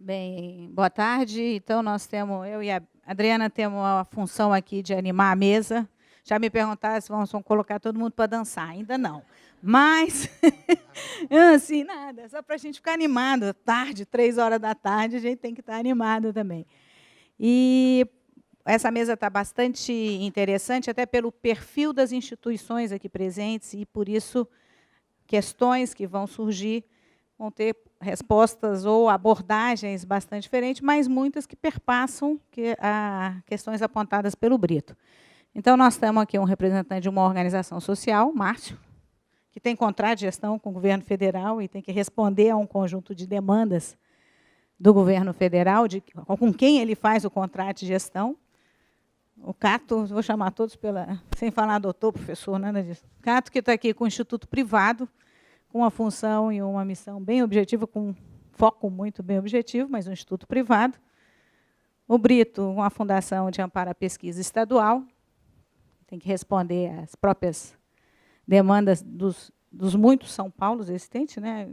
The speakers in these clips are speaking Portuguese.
Bem, boa tarde. Então, eu e a Adriana temos a função aqui de animar a mesa. Já me perguntaram se vamos colocar todo mundo para dançar. Ainda não. Mas, assim, nada, só para a gente ficar animado. Tarde, 3 horas da tarde, a gente tem que estar animado também. E essa mesa está bastante interessante, até pelo perfil das instituições aqui presentes, e por isso, questões que vão surgir vão ter respostas ou abordagens bastante diferentes, mas muitas que perpassam questões apontadas pelo Brito. Então, nós temos aqui um representante de uma organização social, Márcio, que tem contrato de gestão com o governo federal e tem que responder a um conjunto de demandas do governo federal, com quem ele faz o contrato de gestão. O Cato, vou chamar todos sem falar doutor, professor, nada disso. Cato, que está aqui com o Instituto Privado, com uma função e uma missão bem objetiva, com um foco muito bem objetivo, mas um instituto privado. O Brito, uma fundação de amparo à pesquisa estadual, tem que responder às próprias demandas dos muitos São Paulos existentes, né?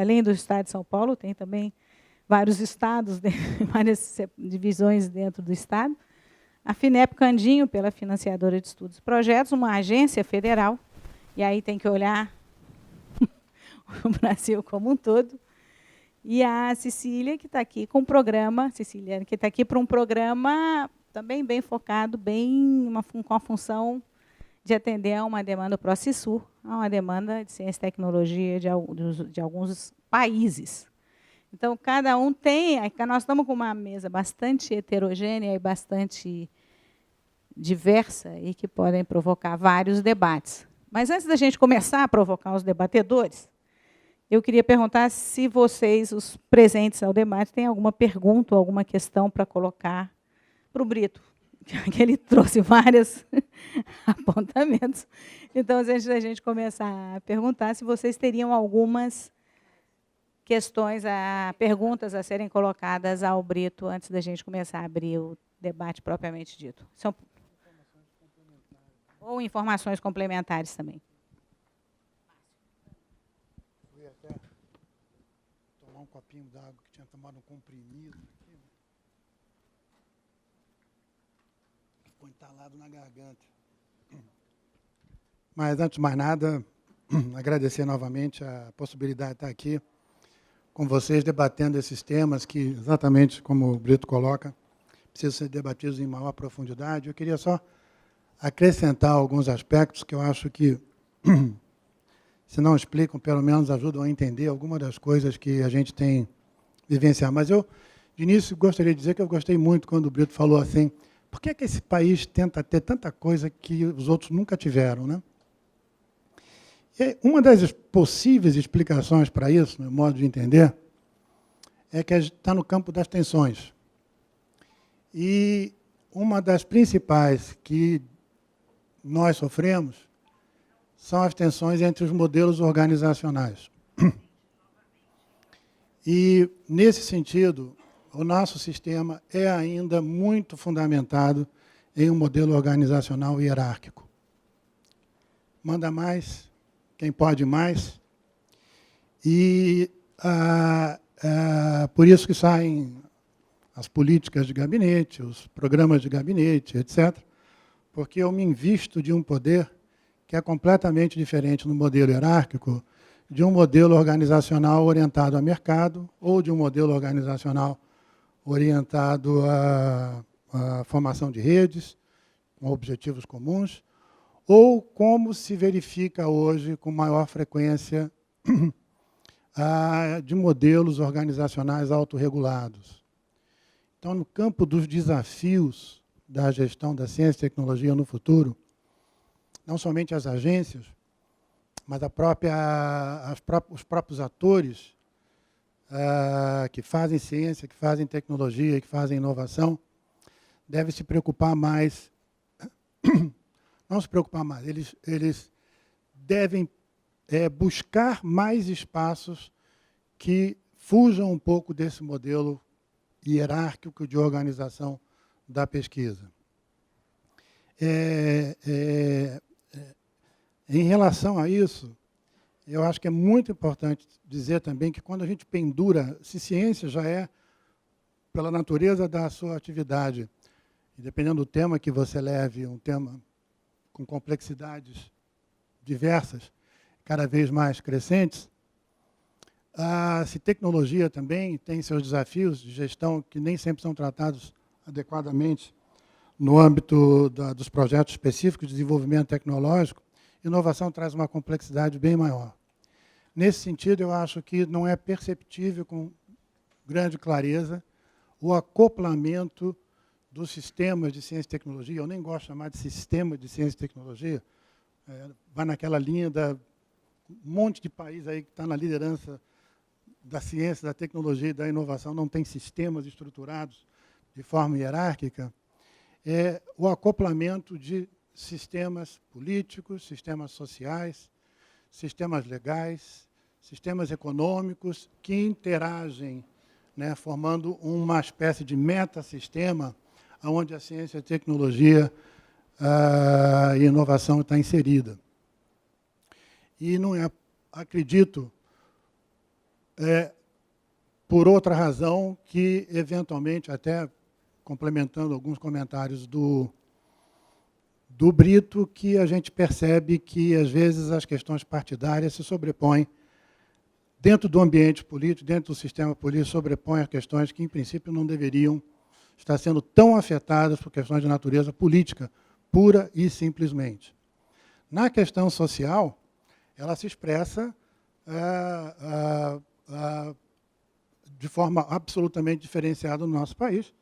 Além do estado de São Paulo, tem também vários estados, várias divisões dentro do estado. A FINEP Candinho, pela financiadora de estudos e projetos, uma agência federal, e aí tem que olhar o Brasil como um todo, e a Cecília, que está aqui com um programa, que está aqui para um programa também bem focado, com a função de atender a uma demanda ProCisur, a uma demanda de ciência e tecnologia de alguns países. Então, cada um tem, nós estamos com uma mesa bastante heterogênea e bastante diversa, e que podem provocar vários debates. Mas antes da gente começar a provocar os debatedores, eu queria perguntar se vocês, os presentes ao debate, têm alguma pergunta ou alguma questão para colocar para o Brito, que ele trouxe vários apontamentos. Então, antes da gente começar a perguntar, se vocês teriam algumas questões, perguntas a serem colocadas ao Brito, antes da gente começar a abrir o debate propriamente dito. Ou informações complementares também. Um copinho d'água que tinha tomado um comprimido aqui, ficou entalado na garganta. Mas, antes de mais nada, agradecer novamente a possibilidade de estar aqui com vocês, debatendo esses temas que, exatamente como o Brito coloca, precisam ser debatidos em maior profundidade. Eu queria só acrescentar alguns aspectos que eu acho que, se não explicam, pelo menos ajudam a entender algumas das coisas que a gente tem vivenciado. Mas eu, de início, gostaria de dizer que eu gostei muito quando o Brito falou assim, por que esse país tenta ter tanta coisa que os outros nunca tiveram, né? E uma das possíveis explicações para isso, no meu modo de entender, é que está no campo das tensões. E uma das principais que nós sofremos são as tensões entre os modelos organizacionais. E, nesse sentido, o nosso sistema é ainda muito fundamentado em um modelo organizacional hierárquico. Manda mais, quem pode mais. E por isso que saem as políticas de gabinete, os programas de gabinete, etc., porque eu me invisto de um poder que é completamente diferente no modelo hierárquico de um modelo organizacional orientado a mercado ou de um modelo organizacional orientado à formação de redes, com objetivos comuns, ou como se verifica hoje com maior frequência de modelos organizacionais autorregulados. Então, no campo dos desafios da gestão da ciência e tecnologia no futuro, não somente as agências, mas os próprios atores que fazem ciência, que fazem tecnologia, que fazem inovação, devem se preocupar mais, não se preocupar mais, eles devem buscar mais espaços que fujam um pouco desse modelo hierárquico de organização da pesquisa. Em relação a isso, eu acho que é muito importante dizer também que quando a gente pendura, se ciência já é pela natureza da sua atividade, e dependendo do tema que você leve, um tema com complexidades diversas, cada vez mais crescentes, se tecnologia também tem seus desafios de gestão que nem sempre são tratados adequadamente no âmbito dos projetos específicos de desenvolvimento tecnológico, inovação traz uma complexidade bem maior. Nesse sentido, eu acho que não é perceptível com grande clareza o acoplamento dos sistemas de ciência e tecnologia. Eu nem gosto de chamar de sistema de ciência e tecnologia, vai naquela linha da um monte de país aí que está na liderança da ciência, da tecnologia e da inovação, não tem sistemas estruturados de forma hierárquica, é o acoplamento de sistemas políticos, sistemas sociais, sistemas legais, sistemas econômicos que interagem, né, formando uma espécie de metasistema onde a ciência, a tecnologia e a inovação está inserida. E não é, acredito, por outra razão que, eventualmente, até complementando alguns comentários do Brito, que a gente percebe que, às vezes, as questões partidárias se sobrepõem dentro do ambiente político, dentro do sistema político, sobrepõem a questões que, em princípio, não deveriam estar sendo tão afetadas por questões de natureza política, pura e simplesmente. Na questão social, ela se expressa de forma absolutamente diferenciada no nosso país,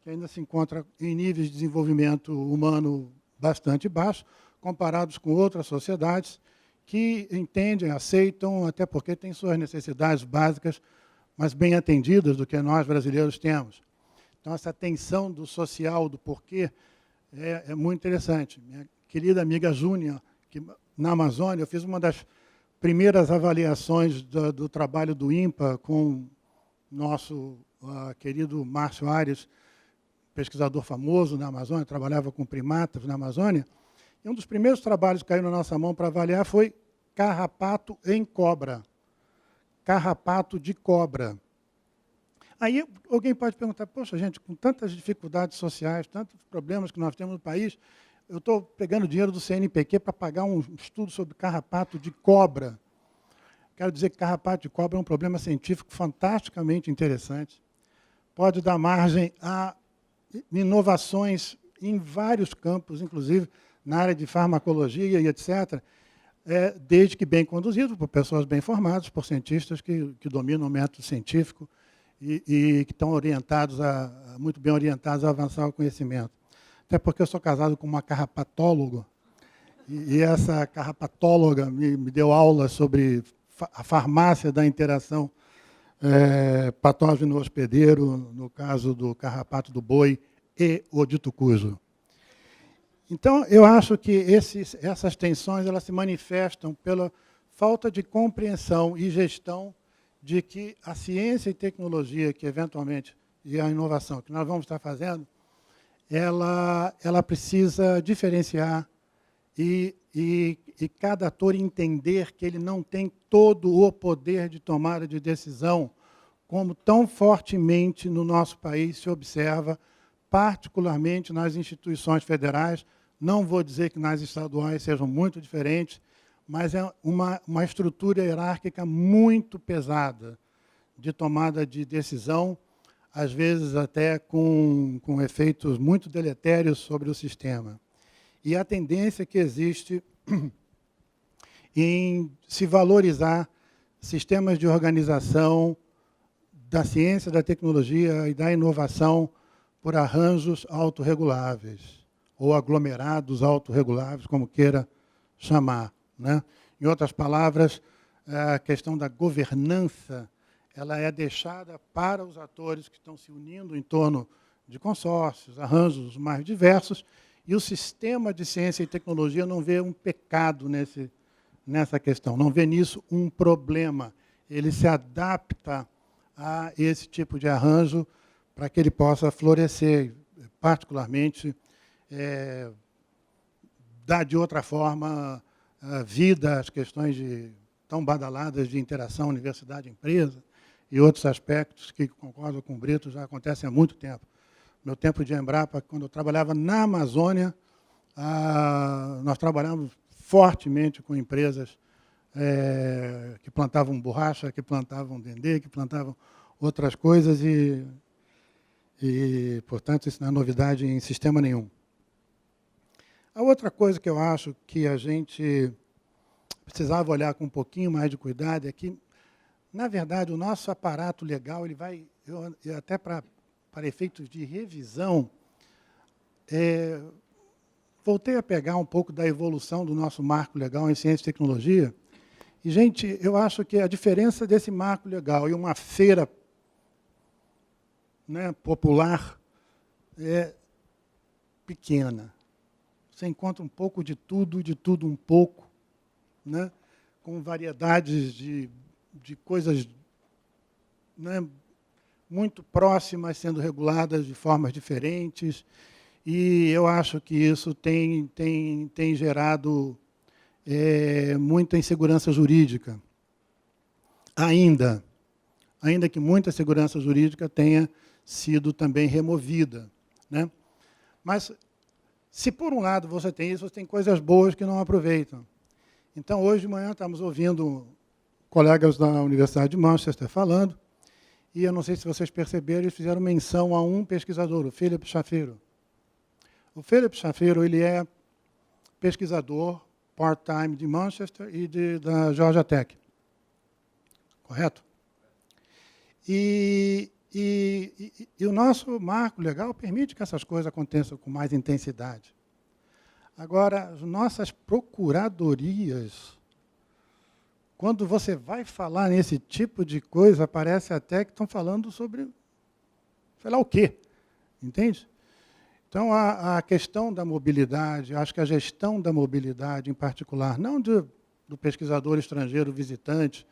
que ainda se encontra em níveis de desenvolvimento humano bastante baixos, comparados com outras sociedades que entendem, aceitam, até porque têm suas necessidades básicas, mas bem atendidas do que nós brasileiros temos. Então, essa tensão do social, do porquê, é muito interessante. Minha querida amiga Júnia, que na Amazônia, eu fiz uma das primeiras avaliações do trabalho do INPA com nosso querido Márcio Aires, pesquisador famoso na Amazônia, trabalhava com primatas na Amazônia, e um dos primeiros trabalhos que caiu na nossa mão para avaliar foi carrapato em cobra. Carrapato de cobra. Aí alguém pode perguntar, poxa, gente, com tantas dificuldades sociais, tantos problemas que nós temos no país, eu estou pegando dinheiro do CNPq para pagar um estudo sobre carrapato de cobra. Quero dizer que carrapato de cobra é um problema científico fantasticamente interessante. Pode dar margem a inovações em vários campos, inclusive na área de farmacologia e etc., desde que bem conduzido, por pessoas bem formadas, por cientistas que dominam o método científico e que estão orientados muito bem orientados a avançar o conhecimento. Até porque eu sou casado com uma carrapatóloga, e essa carrapatóloga me deu aula sobre a farmácia da interação patógeno-hospedeiro, no caso do carrapato do boi e o de tucuzo. Então, eu acho que essas tensões elas se manifestam pela falta de compreensão e gestão de que a ciência e tecnologia, que eventualmente, e a inovação que nós vamos estar fazendo, ela precisa diferenciar e cada ator entender que ele não tem todo o poder de tomada de decisão, como tão fortemente no nosso país se observa, particularmente nas instituições federais. Não vou dizer que nas estaduais sejam muito diferentes, mas é uma estrutura hierárquica muito pesada de tomada de decisão, às vezes até com efeitos muito deletérios sobre o sistema. E a tendência que existe em se valorizar sistemas de organização da ciência, da tecnologia e da inovação por arranjos autorreguláveis, ou aglomerados autorreguláveis, como queira chamar, né? Em outras palavras, a questão da governança ela é deixada para os atores que estão se unindo em torno de consórcios, arranjos mais diversos, e o sistema de ciência e tecnologia não vê um pecado nessa questão, não vê nisso um problema. Ele se adapta a esse tipo de arranjo para que ele possa florescer, particularmente, dar de outra forma vida às questões tão badaladas de interação universidade-empresa, e outros aspectos que, concordo com o Brito, já acontecem há muito tempo. Meu tempo de Embrapa, quando eu trabalhava na Amazônia, nós trabalhávamos fortemente com empresas que plantavam borracha, que plantavam dendê, que plantavam outras coisas e, portanto, isso não é novidade em sistema nenhum. A outra coisa que eu acho que a gente precisava olhar com um pouquinho mais de cuidado é que, na verdade, o nosso aparato legal, ele vai, até para efeitos de revisão, voltei a pegar um pouco da evolução do nosso marco legal em ciência e tecnologia. E, gente, eu acho que a diferença desse marco legal e uma feira, né, popular é pequena. Você encontra um pouco de tudo um pouco, né, com variedades de coisas, né, muito próximas, sendo reguladas de formas diferentes. E eu acho que isso tem gerado muita insegurança jurídica. Ainda que muita segurança jurídica tenha sido também removida, né? Mas, se por um lado você tem isso, você tem coisas boas que não aproveitam. Então, hoje de manhã, estamos ouvindo colegas da Universidade de Manchester falando, e eu não sei se vocês perceberam, eles fizeram menção a um pesquisador, o Philip Shafiro. O Philip Shafiro, ele é pesquisador part-time de Manchester e da Georgia Tech. Correto? E o nosso marco legal permite que essas coisas aconteçam com mais intensidade. Agora, as nossas procuradorias, quando você vai falar nesse tipo de coisa, parece até que estão falando sobre sei lá o quê, entende? Então, a questão da mobilidade, acho que a gestão da mobilidade, em particular, não do pesquisador estrangeiro visitante,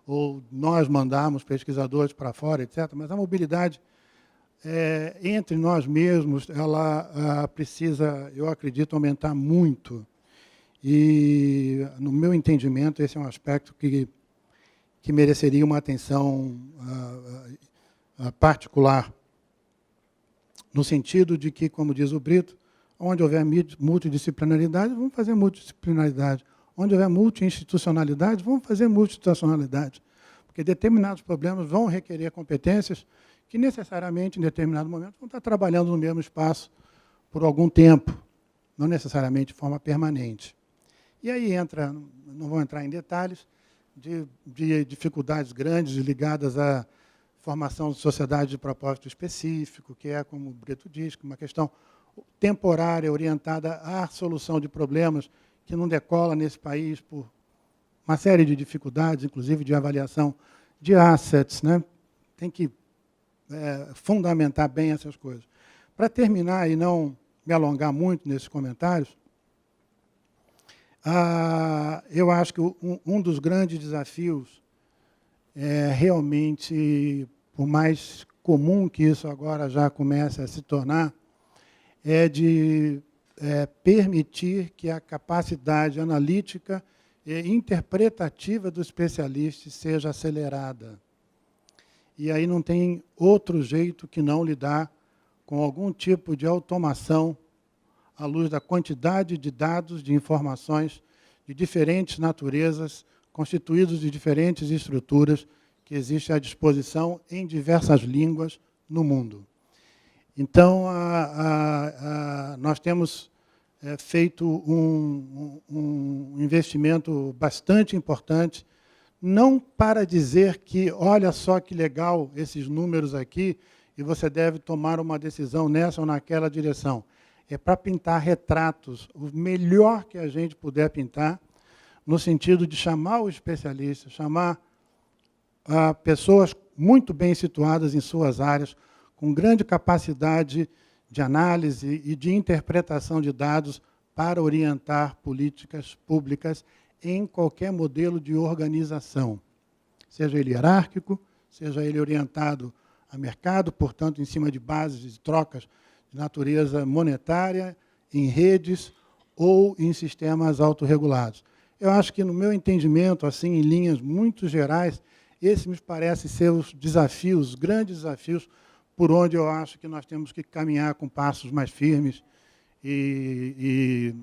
ou nós mandarmos pesquisadores para fora, etc., mas a mobilidade entre nós mesmos, ela precisa, eu acredito, aumentar muito. E, no meu entendimento, esse é um aspecto que mereceria uma atenção particular, no sentido de que, como diz o Brito, onde houver multidisciplinaridade, vamos fazer multidisciplinaridade. Onde houver multi-institucionalidade, vamos fazer multi-institucionalidade. Porque determinados problemas vão requerer competências que, necessariamente, em determinado momento, vão estar trabalhando no mesmo espaço por algum tempo, não necessariamente de forma permanente. E aí entra, não vou entrar em detalhes, de dificuldades grandes ligadas à formação de sociedade de propósito específico, que é, como o Brito diz, uma questão temporária, orientada à solução de problemas que não decola nesse país por uma série de dificuldades, inclusive de avaliação de assets, né? Tem que fundamentar bem essas coisas. Para terminar e não me alongar muito nesses comentários, eu acho que um dos grandes desafios realmente, por mais comum que isso agora já comece a se tornar, é de permitir que a capacidade analítica e interpretativa do especialista seja acelerada. E aí não tem outro jeito que não lidar com algum tipo de automação à luz da quantidade de dados, de informações de diferentes naturezas, constituídos de diferentes estruturas que existem à disposição em diversas línguas no mundo. Então, nós temos feito um investimento bastante importante, não para dizer que, olha só que legal esses números aqui, e você deve tomar uma decisão nessa ou naquela direção. É para pintar retratos, o melhor que a gente puder pintar, no sentido de chamar o especialista, chamar pessoas muito bem situadas em suas áreas, com grande capacidade de análise e de interpretação de dados para orientar políticas públicas em qualquer modelo de organização, seja ele hierárquico, seja ele orientado a mercado, portanto, em cima de bases de trocas de natureza monetária, em redes ou em sistemas autorregulados. Eu acho que, no meu entendimento, assim, em linhas muito gerais, Esses me parecem ser os desafios, os grandes desafios, por onde eu acho que nós temos que caminhar com passos mais firmes que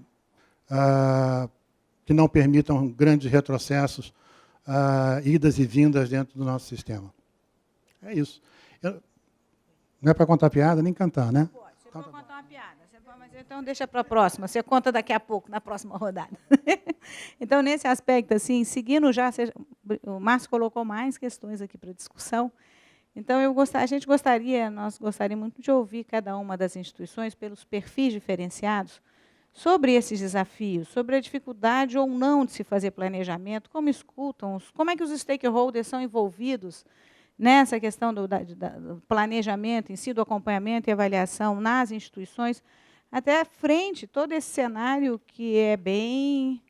não permitam grandes retrocessos, idas e vindas dentro do nosso sistema. É isso. Não é para contar piada nem cantar, né? Pode, você pode contar uma piada. Mas então deixa para a próxima. Você conta daqui a pouco, na próxima rodada. Então, nesse aspecto, assim, seguindo já, o Márcio colocou mais questões aqui para discussão. Então, nós gostaríamos muito de ouvir cada uma das instituições pelos perfis diferenciados sobre esses desafios, sobre a dificuldade ou não de se fazer planejamento, como escutam, como é que os stakeholders são envolvidos nessa questão do planejamento em si, do acompanhamento e avaliação nas instituições, até frente todo esse cenário que é bem,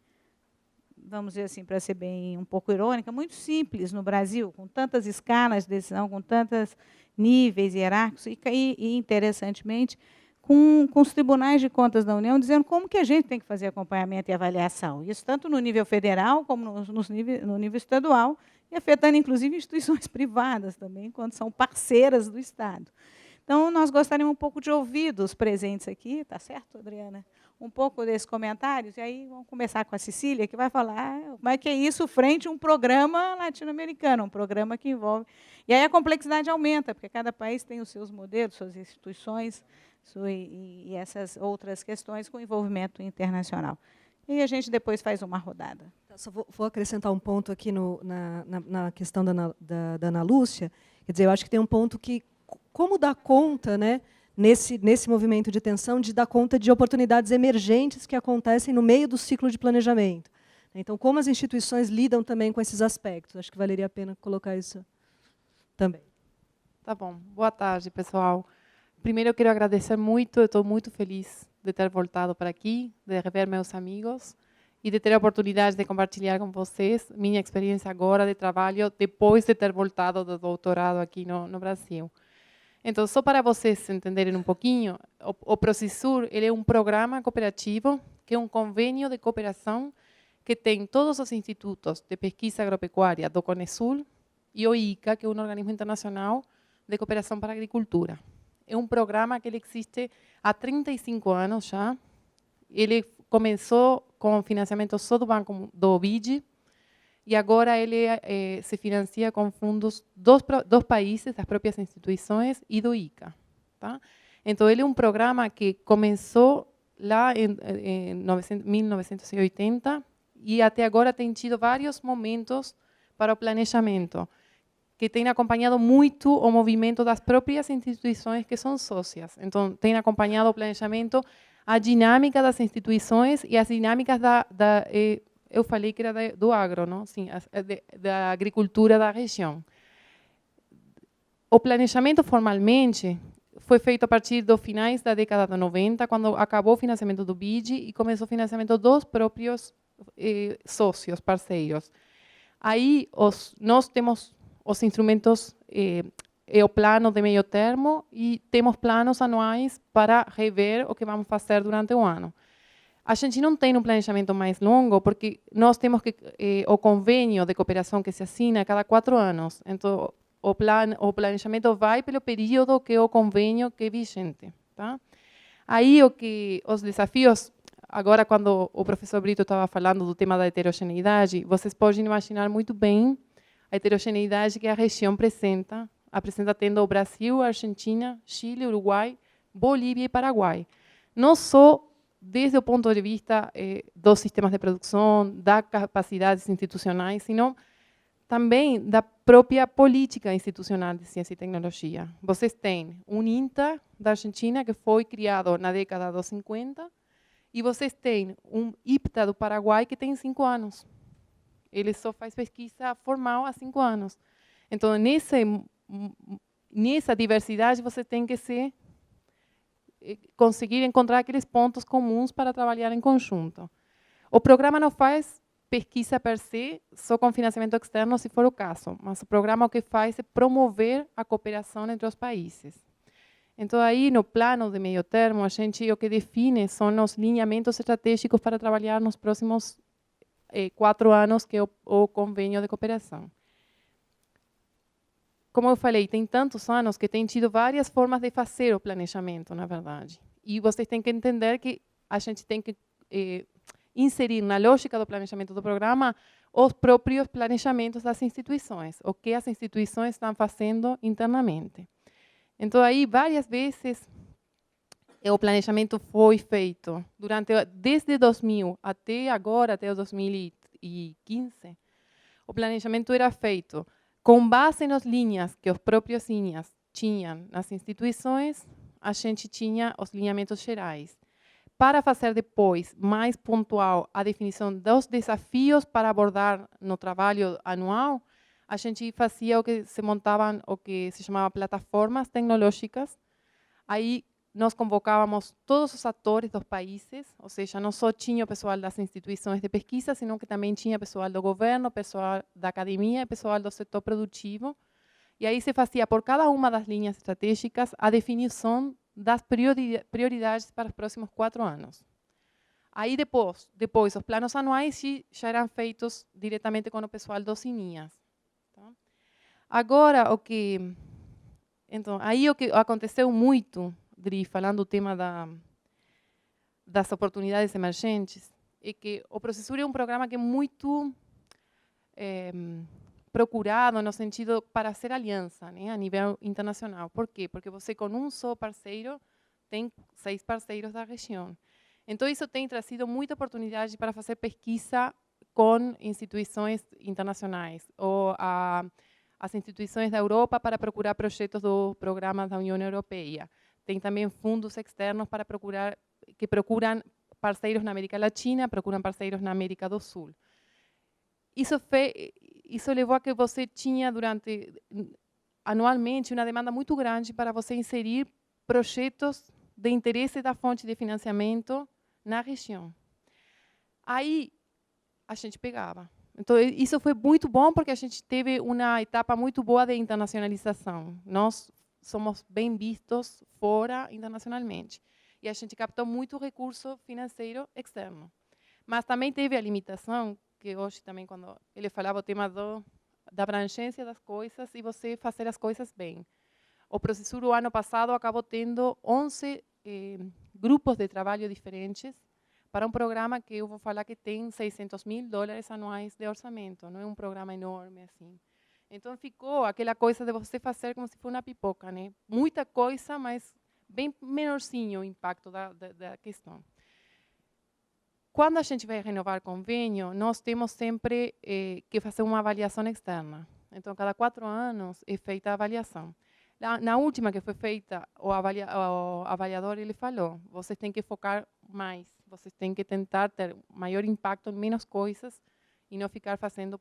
vamos dizer assim, para ser bem um pouco irônica, muito simples no Brasil, com tantas escalas de decisão, com tantos níveis hierárquicos, e interessantemente, com os tribunais de contas da União dizendo como que a gente tem que fazer acompanhamento e avaliação. Isso tanto no nível federal como no nível estadual, e afetando, inclusive, instituições privadas também, quando são parceiras do Estado. Então, nós gostaríamos um pouco de ouvir dos presentes aqui, tá certo, Adriana? Um pouco desses comentários, e aí vamos começar com a Cecília, que vai falar como é que é isso frente a um programa latino-americano, um programa que envolve... E aí a complexidade aumenta, porque cada país tem os seus modelos, suas instituições, e essas outras questões com envolvimento internacional. E a gente depois faz uma rodada. Só vou acrescentar um ponto aqui na questão da Ana Lúcia. Quer dizer, eu acho que tem um ponto que, como dar conta, né, nesse movimento de tensão, de dar conta de oportunidades emergentes que acontecem no meio do ciclo de planejamento. Então, como as instituições lidam também com esses aspectos? Acho que valeria a pena colocar isso também. Tá bom. Boa tarde, pessoal. Primeiro, eu quero agradecer muito, eu estou muito feliz de ter voltado para aqui, de rever meus amigos e de ter a oportunidade de compartilhar com vocês minha experiência agora de trabalho, depois de ter voltado do doutorado aqui no Brasil. Então, só para vocês entenderem um pouquinho, o Procissur ele é um programa cooperativo, que é um convênio de cooperação que tem todos os institutos de pesquisa agropecuária do Conesul e o ICA, que é um organismo internacional de cooperação para a agricultura. É um programa que ele existe há 35 anos já. Ele começou com financiamento só do Banco do BID e agora ele se financia com fundos dos países, das próprias instituições e do ICA. Tá? Então, ele é um programa que começou lá em 1980 e até agora tem tido vários momentos para o planejamento, que tem acompanhado muito o movimento das próprias instituições que são sócias. Então, tem acompanhado o planejamento, a dinâmica das instituições e as dinâmicas eu falei que era do agro, não? Sim, da agricultura da região. O planejamento, formalmente, foi feito a partir dos finais da década de 90, quando acabou o financiamento do BID e começou o financiamento dos próprios sócios, parceiros. Aí, nós temos os instrumentos, o plano de meio termo e temos planos anuais para rever o que vamos fazer durante o ano. A gente não tem um planejamento mais longo, porque nós temos o convênio de cooperação que se assina a cada 4 anos. Então, o planejamento vai pelo período que o convênio que é vigente. Tá? Aí, os desafios, agora quando o professor Brito estava falando do tema da heterogeneidade, vocês podem imaginar muito bem a heterogeneidade que a região apresenta tendo o Brasil, Argentina, Chile, Uruguai, Bolívia e Paraguai. Não só desde o ponto de vista dos sistemas de produção, das capacidades institucionais, sino também da própria política institucional de ciência e tecnologia. Vocês têm um INTA da Argentina, que foi criado na década dos 50, e vocês têm um IPTA do Paraguai, que tem 5 anos. Ele só faz pesquisa formal há 5 anos. Então, nessa diversidade, você tem que conseguir encontrar aqueles pontos comuns para trabalhar em conjunto. O programa não faz pesquisa per se, só com financiamento externo, se for o caso, mas o programa o que faz é promover a cooperação entre os países. Então, aí, no plano de meio termo, a gente o que define são os lineamentos estratégicos para trabalhar nos próximos 4 anos, que é o convênio de cooperação. como eu falei, tem tantos anos que tem tido várias formas de fazer o planejamento, na verdade. E vocês têm que entender que a gente tem que inserir na lógica do planejamento do programa os próprios planejamentos das instituições, o que as instituições estão fazendo internamente. Então, aí, várias vezes, o planejamento foi feito desde 2000 até agora, até 2015, o planejamento era feito com base nas linhas que os próprios INEAs tinham nas instituições, a gente tinha os lineamentos gerais. Para fazer depois, mais pontual, a definição dos desafios para abordar no trabalho anual, a gente fazia o que se chamava plataformas tecnológicas. Aí nós convocávamos todos os atores dos países, ou seja, não só tinha o pessoal das instituições de pesquisa, sino que também tinha pessoal do governo, pessoal da academia e pessoal do setor produtivo. E aí se fazia por cada uma das linhas estratégicas a definição das prioridades para os próximos 4 anos. Aí depois os planos anuais já eram feitos diretamente com o pessoal dos INEAs. Tá? Agora, aí o que aconteceu muito, Dri, falando do tema das oportunidades emergentes, é que o Processur é um programa que é muito procurado no sentido para ser aliança, né, a nível internacional. Por quê? Porque você com um só parceiro tem 6 parceiros da região. Então isso tem trazido muita oportunidade para fazer pesquisa com instituições internacionais ou as instituições da Europa para procurar projetos do programa da União Europeia. Tem também fundos externos que procuram parceiros na América Latina, procuram parceiros na América do Sul. Isso levou a que você tinha anualmente uma demanda muito grande para você inserir projetos de interesse da fonte de financiamento na região. Aí a gente pegava. Então isso foi muito bom porque a gente teve uma etapa muito boa de internacionalização. Nós somos bem vistos fora internacionalmente. E a gente captou muito recurso financeiro externo. Mas também teve a limitação que hoje também, quando ele falava o tema da abrangência das coisas e você fazer as coisas bem. O Processur, o ano passado, acabou tendo 11 grupos de trabalho diferentes para um programa que eu vou falar que tem $600.000 anuais de orçamento. Não é um programa enorme assim. Então ficou aquela coisa de você fazer como se fosse uma pipoca, né? Muita coisa, mas bem menorzinho o impacto da questão. Quando a gente vai renovar convênio, nós temos sempre que fazer uma avaliação externa. Então, cada 4 anos é feita a avaliação. Na última que foi feita, o avaliador ele falou, vocês têm que focar mais, vocês têm que tentar ter maior impacto em menos coisas e não ficar fazendo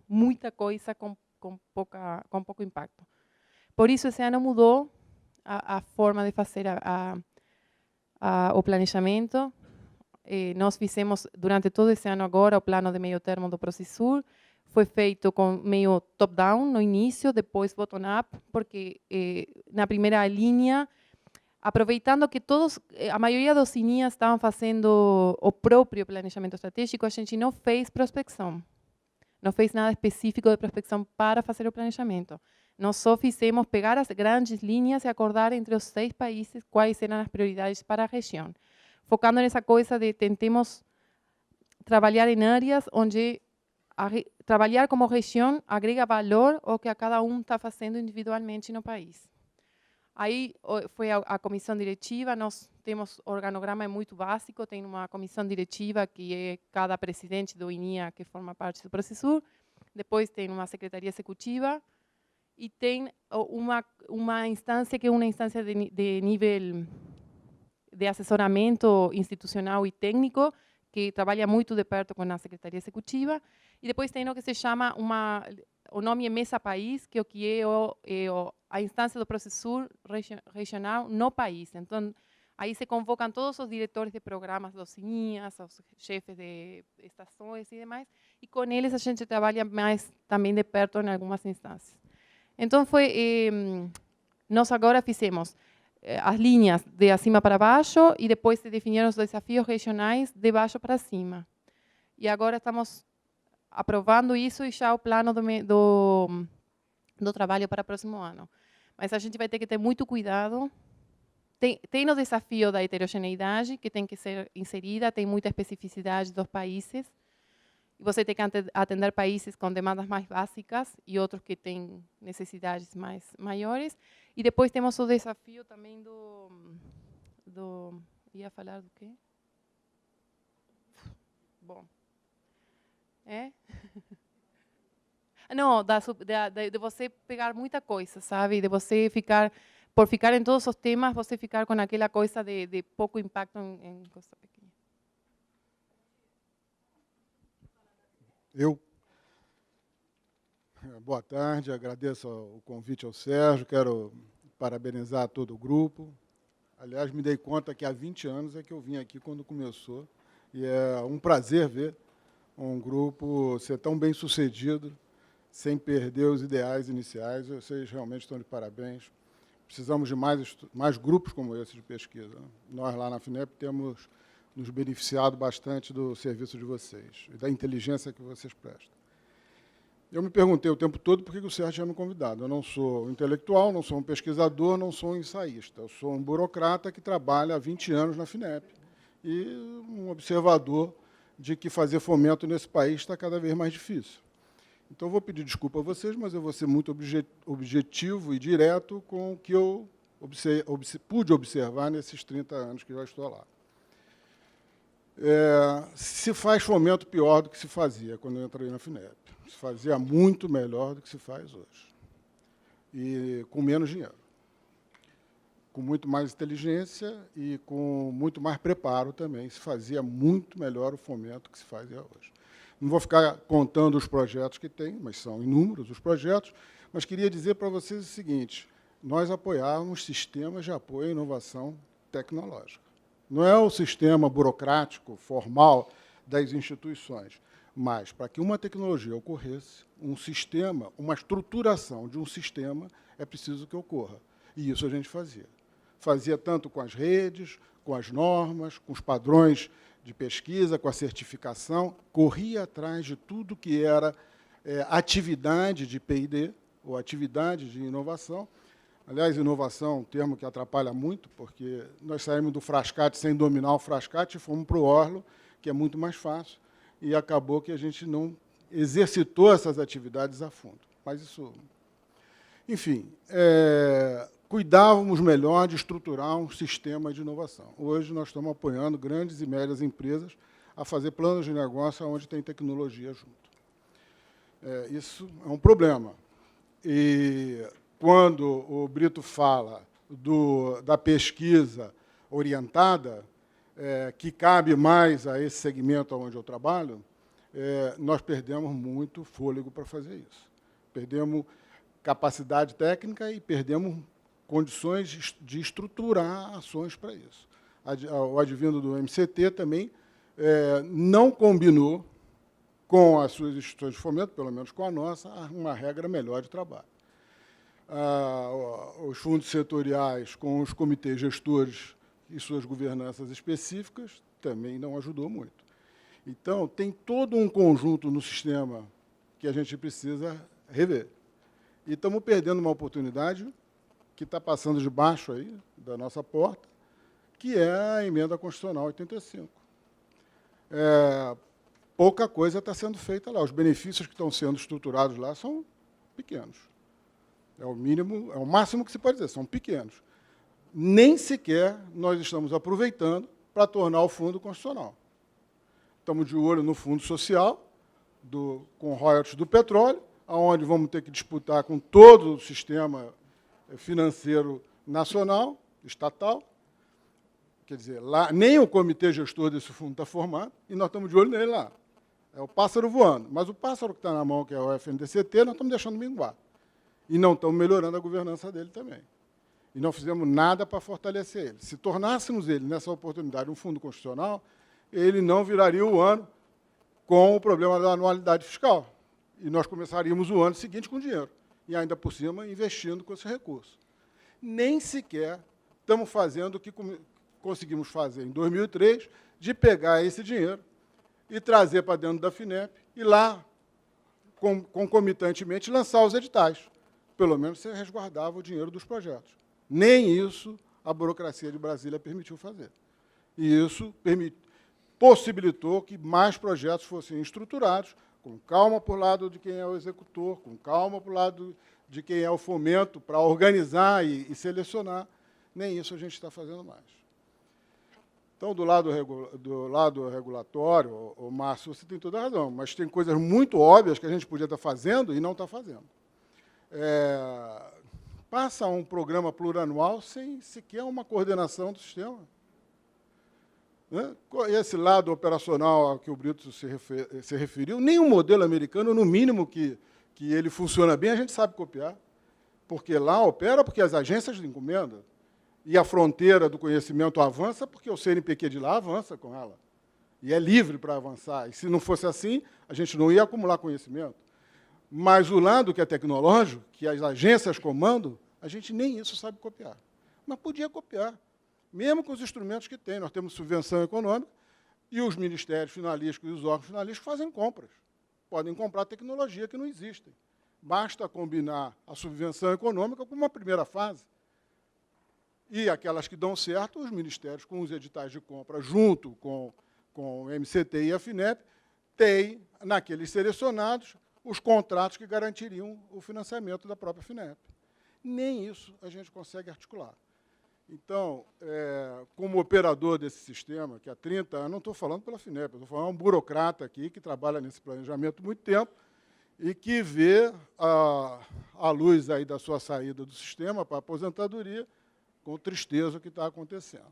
muita coisa com pouco impacto. Por isso, esse ano mudou a forma de fazer o planejamento. Nós fizemos, durante todo esse ano agora, o plano de meio termo do Processur. Foi feito com meio top-down no início, depois bottom-up, porque na primeira linha, aproveitando que a maioria dos INEAs estavam fazendo o próprio planejamento estratégico, a gente não fez prospecção. Não fez nada específico de prospecção para fazer o planejamento. Nós só fizemos pegar as grandes linhas e acordar entre os 6 países quais eram as prioridades para a região. Focando nessa coisa de tentemos trabalhar em áreas onde trabalhar como região agrega valor ao que a cada está fazendo individualmente no país. Aí foi a comissão diretiva, nós temos organograma muito básico, tem uma comissão diretiva que é cada presidente do INEA que forma parte do Processur, depois tem uma secretaria executiva e tem uma instância que é uma instância de nível de assessoramento institucional e técnico, que trabalha muito de perto com a Secretaria Executiva, e depois tem o que se chama, o nome é Mesa País, que é a instância do Processur regional no país. Então, aí se convocam todos os diretores de programas dos INEAs, os chefes de estações e demais, e com eles a gente trabalha mais também de perto em algumas instâncias. Então, nós agora fizemos as linhas de acima para baixo e depois se definiram os desafios regionais de baixo para cima. E agora estamos aprovando isso e já o plano do trabalho para o próximo ano. Mas a gente vai ter que ter muito cuidado. Tem o desafio da heterogeneidade, que tem que ser inserida, tem muita especificidade dos países. E você tem que atender países com demandas mais básicas e outros que têm necessidades maiores. E depois temos o desafio também ia falar do quê? Bom. Não, de você pegar muita coisa, sabe? De você ficar, por ficar em todos os temas, você ficar com aquela coisa de pouco impacto em coisa pequena. Boa tarde, agradeço o convite ao Sérgio, quero parabenizar todo o grupo. Aliás, me dei conta que há 20 anos é que eu vim aqui quando começou, e é um prazer ver um grupo ser tão bem sucedido, sem perder os ideais iniciais. Vocês realmente estão de parabéns. Precisamos de mais grupos como esse de pesquisa. Nós, lá na FINEP, temos nos beneficiado bastante do serviço de vocês e da inteligência que vocês prestam. Eu me perguntei o tempo todo por que o Sérgio tinha me convidado. Eu não sou intelectual, não sou um pesquisador, não sou um ensaísta. Eu sou um burocrata que trabalha há 20 anos na FINEP e um observador de que fazer fomento nesse país está cada vez mais difícil. Então, eu vou pedir desculpa a vocês, mas eu vou ser muito objetivo e direto com o que eu pude observar nesses 30 anos que já estou lá. Se faz fomento pior do que se fazia quando eu entrei na FINEP. Se fazia muito melhor do que se faz hoje. E com menos dinheiro. Com muito mais inteligência e com muito mais preparo também. Se fazia muito melhor o fomento que se fazia hoje. Não vou ficar contando os projetos que tem, mas são inúmeros os projetos, mas queria dizer para vocês o seguinte: nós apoiávamos sistemas de apoio à inovação tecnológica. Não é o sistema burocrático, formal das instituições, mas para que uma tecnologia ocorresse, um sistema, uma estruturação de um sistema, é preciso que ocorra. E isso a gente fazia. Fazia tanto com as redes, com as normas, com os padrões de pesquisa, com a certificação, corria atrás de tudo que era atividade de P&D, ou atividade de inovação. Aliás, inovação é um termo que atrapalha muito, porque nós saímos do Frascati sem dominar o Frascati e fomos para o Orlo, que é muito mais fácil, e acabou que a gente não exercitou essas atividades a fundo. Mas isso... Enfim, cuidávamos melhor de estruturar um sistema de inovação. Hoje nós estamos apoiando grandes e médias empresas a fazer planos de negócio onde tem tecnologia junto. Isso é um problema. E quando o Brito fala da pesquisa orientada, que cabe mais a esse segmento onde eu trabalho, nós perdemos muito fôlego para fazer isso. Perdemos capacidade técnica e perdemos condições de estruturar ações para isso. O advindo do MCT também não combinou com as suas instituições de fomento, pelo menos com a nossa, uma regra melhor de trabalho. Os fundos setoriais com os comitês gestores e suas governanças específicas também não ajudou muito. Então, tem todo um conjunto no sistema que a gente precisa rever. E estamos perdendo uma oportunidade que está passando debaixo aí da nossa porta, que é a emenda constitucional 85. Pouca coisa está sendo feita lá. Os benefícios que estão sendo estruturados lá são pequenos. É o mínimo, é o máximo que se pode dizer, são pequenos. Nem sequer nós estamos aproveitando para tornar o fundo constitucional. Estamos de olho no fundo social, com royalties do petróleo, onde vamos ter que disputar com todo o sistema financeiro nacional, estatal. Quer dizer, lá, nem o comitê gestor desse fundo está formado, e nós estamos de olho nele lá. É o pássaro voando. Mas o pássaro que está na mão, que é o FNDCT, nós estamos deixando minguar. E não estamos melhorando a governança dele também. E não fizemos nada para fortalecer ele. Se tornássemos ele, nessa oportunidade, um fundo constitucional, ele não viraria o ano com o problema da anualidade fiscal. E nós começaríamos o ano seguinte com dinheiro. E, ainda por cima, investindo com esse recurso. Nem sequer estamos fazendo o que conseguimos fazer em 2003, de pegar esse dinheiro e trazer para dentro da FINEP e lá, concomitantemente, lançar os editais. pelo menos você resguardava o dinheiro dos projetos. Nem isso a burocracia de Brasília permitiu fazer. E isso possibilitou que mais projetos fossem estruturados, com calma por lado de quem é o executor, com calma por lado de quem é o fomento, para organizar e selecionar. Nem isso a gente está fazendo mais. Então, do lado regulatório, o Márcio, você tem toda a razão, mas tem coisas muito óbvias que a gente podia estar fazendo e não está fazendo. Passa um programa plurianual sem sequer uma coordenação do sistema. Né? Esse lado operacional ao que o Brito se referiu, nem um modelo americano, no mínimo que ele funciona bem, a gente sabe copiar. Porque lá opera porque as agências de encomenda e a fronteira do conhecimento avança porque o CNPq de lá avança com ela. E é livre para avançar. E se não fosse assim, a gente não ia acumular conhecimento. Mas o lado que é tecnológico, que as agências comandam, a gente nem isso sabe copiar. Mas podia copiar, mesmo com os instrumentos que tem. Nós temos subvenção econômica e os ministérios finalísticos e os órgãos finalísticos fazem compras. Podem comprar tecnologia que não existe. Basta combinar a subvenção econômica com uma primeira fase. E aquelas que dão certo, os ministérios, com os editais de compra, junto com o MCT e a FINEP, têm, naqueles selecionados, os contratos que garantiriam o financiamento da própria FINEP. Nem isso a gente consegue articular. Então, como operador desse sistema, que há 30 anos, não estou falando pela FINEP, estou falando um burocrata aqui que trabalha nesse planejamento há muito tempo e que vê a luz aí da sua saída do sistema para a aposentadoria com tristeza o que está acontecendo.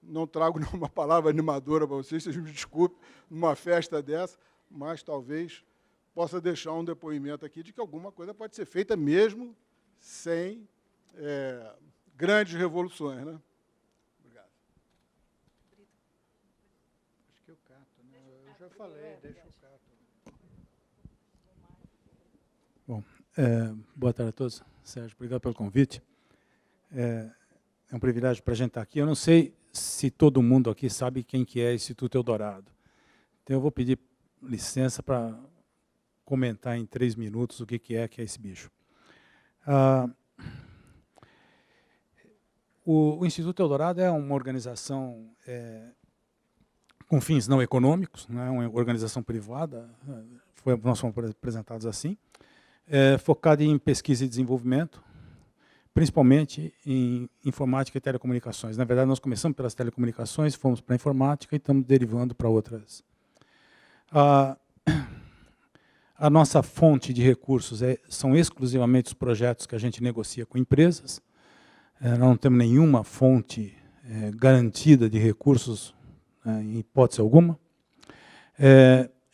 Não trago nenhuma palavra animadora para vocês me desculpem, numa festa dessa, mas talvez possa deixar um depoimento aqui de que alguma coisa pode ser feita mesmo sem grandes revoluções. Né? Obrigado. Acho que eu cato, né? Eu já falei, deixa eu cato. Bom, boa tarde a todos. Sérgio, obrigado pelo convite. É um privilégio para a gente estar aqui. Eu não sei se todo mundo aqui sabe quem que é Instituto Eldorado. Então, eu vou pedir licença para comentar em 3 minutos o que é esse bicho. O Instituto Eldorado é uma organização com fins não econômicos, né, uma organização privada, nós fomos apresentados assim, focada em pesquisa e desenvolvimento, principalmente em informática e telecomunicações. Na verdade, nós começamos pelas telecomunicações, fomos para a informática e estamos derivando para outras. A nossa fonte de recursos são exclusivamente os projetos que a gente negocia com empresas. Nós não temos nenhuma fonte garantida de recursos, em hipótese alguma.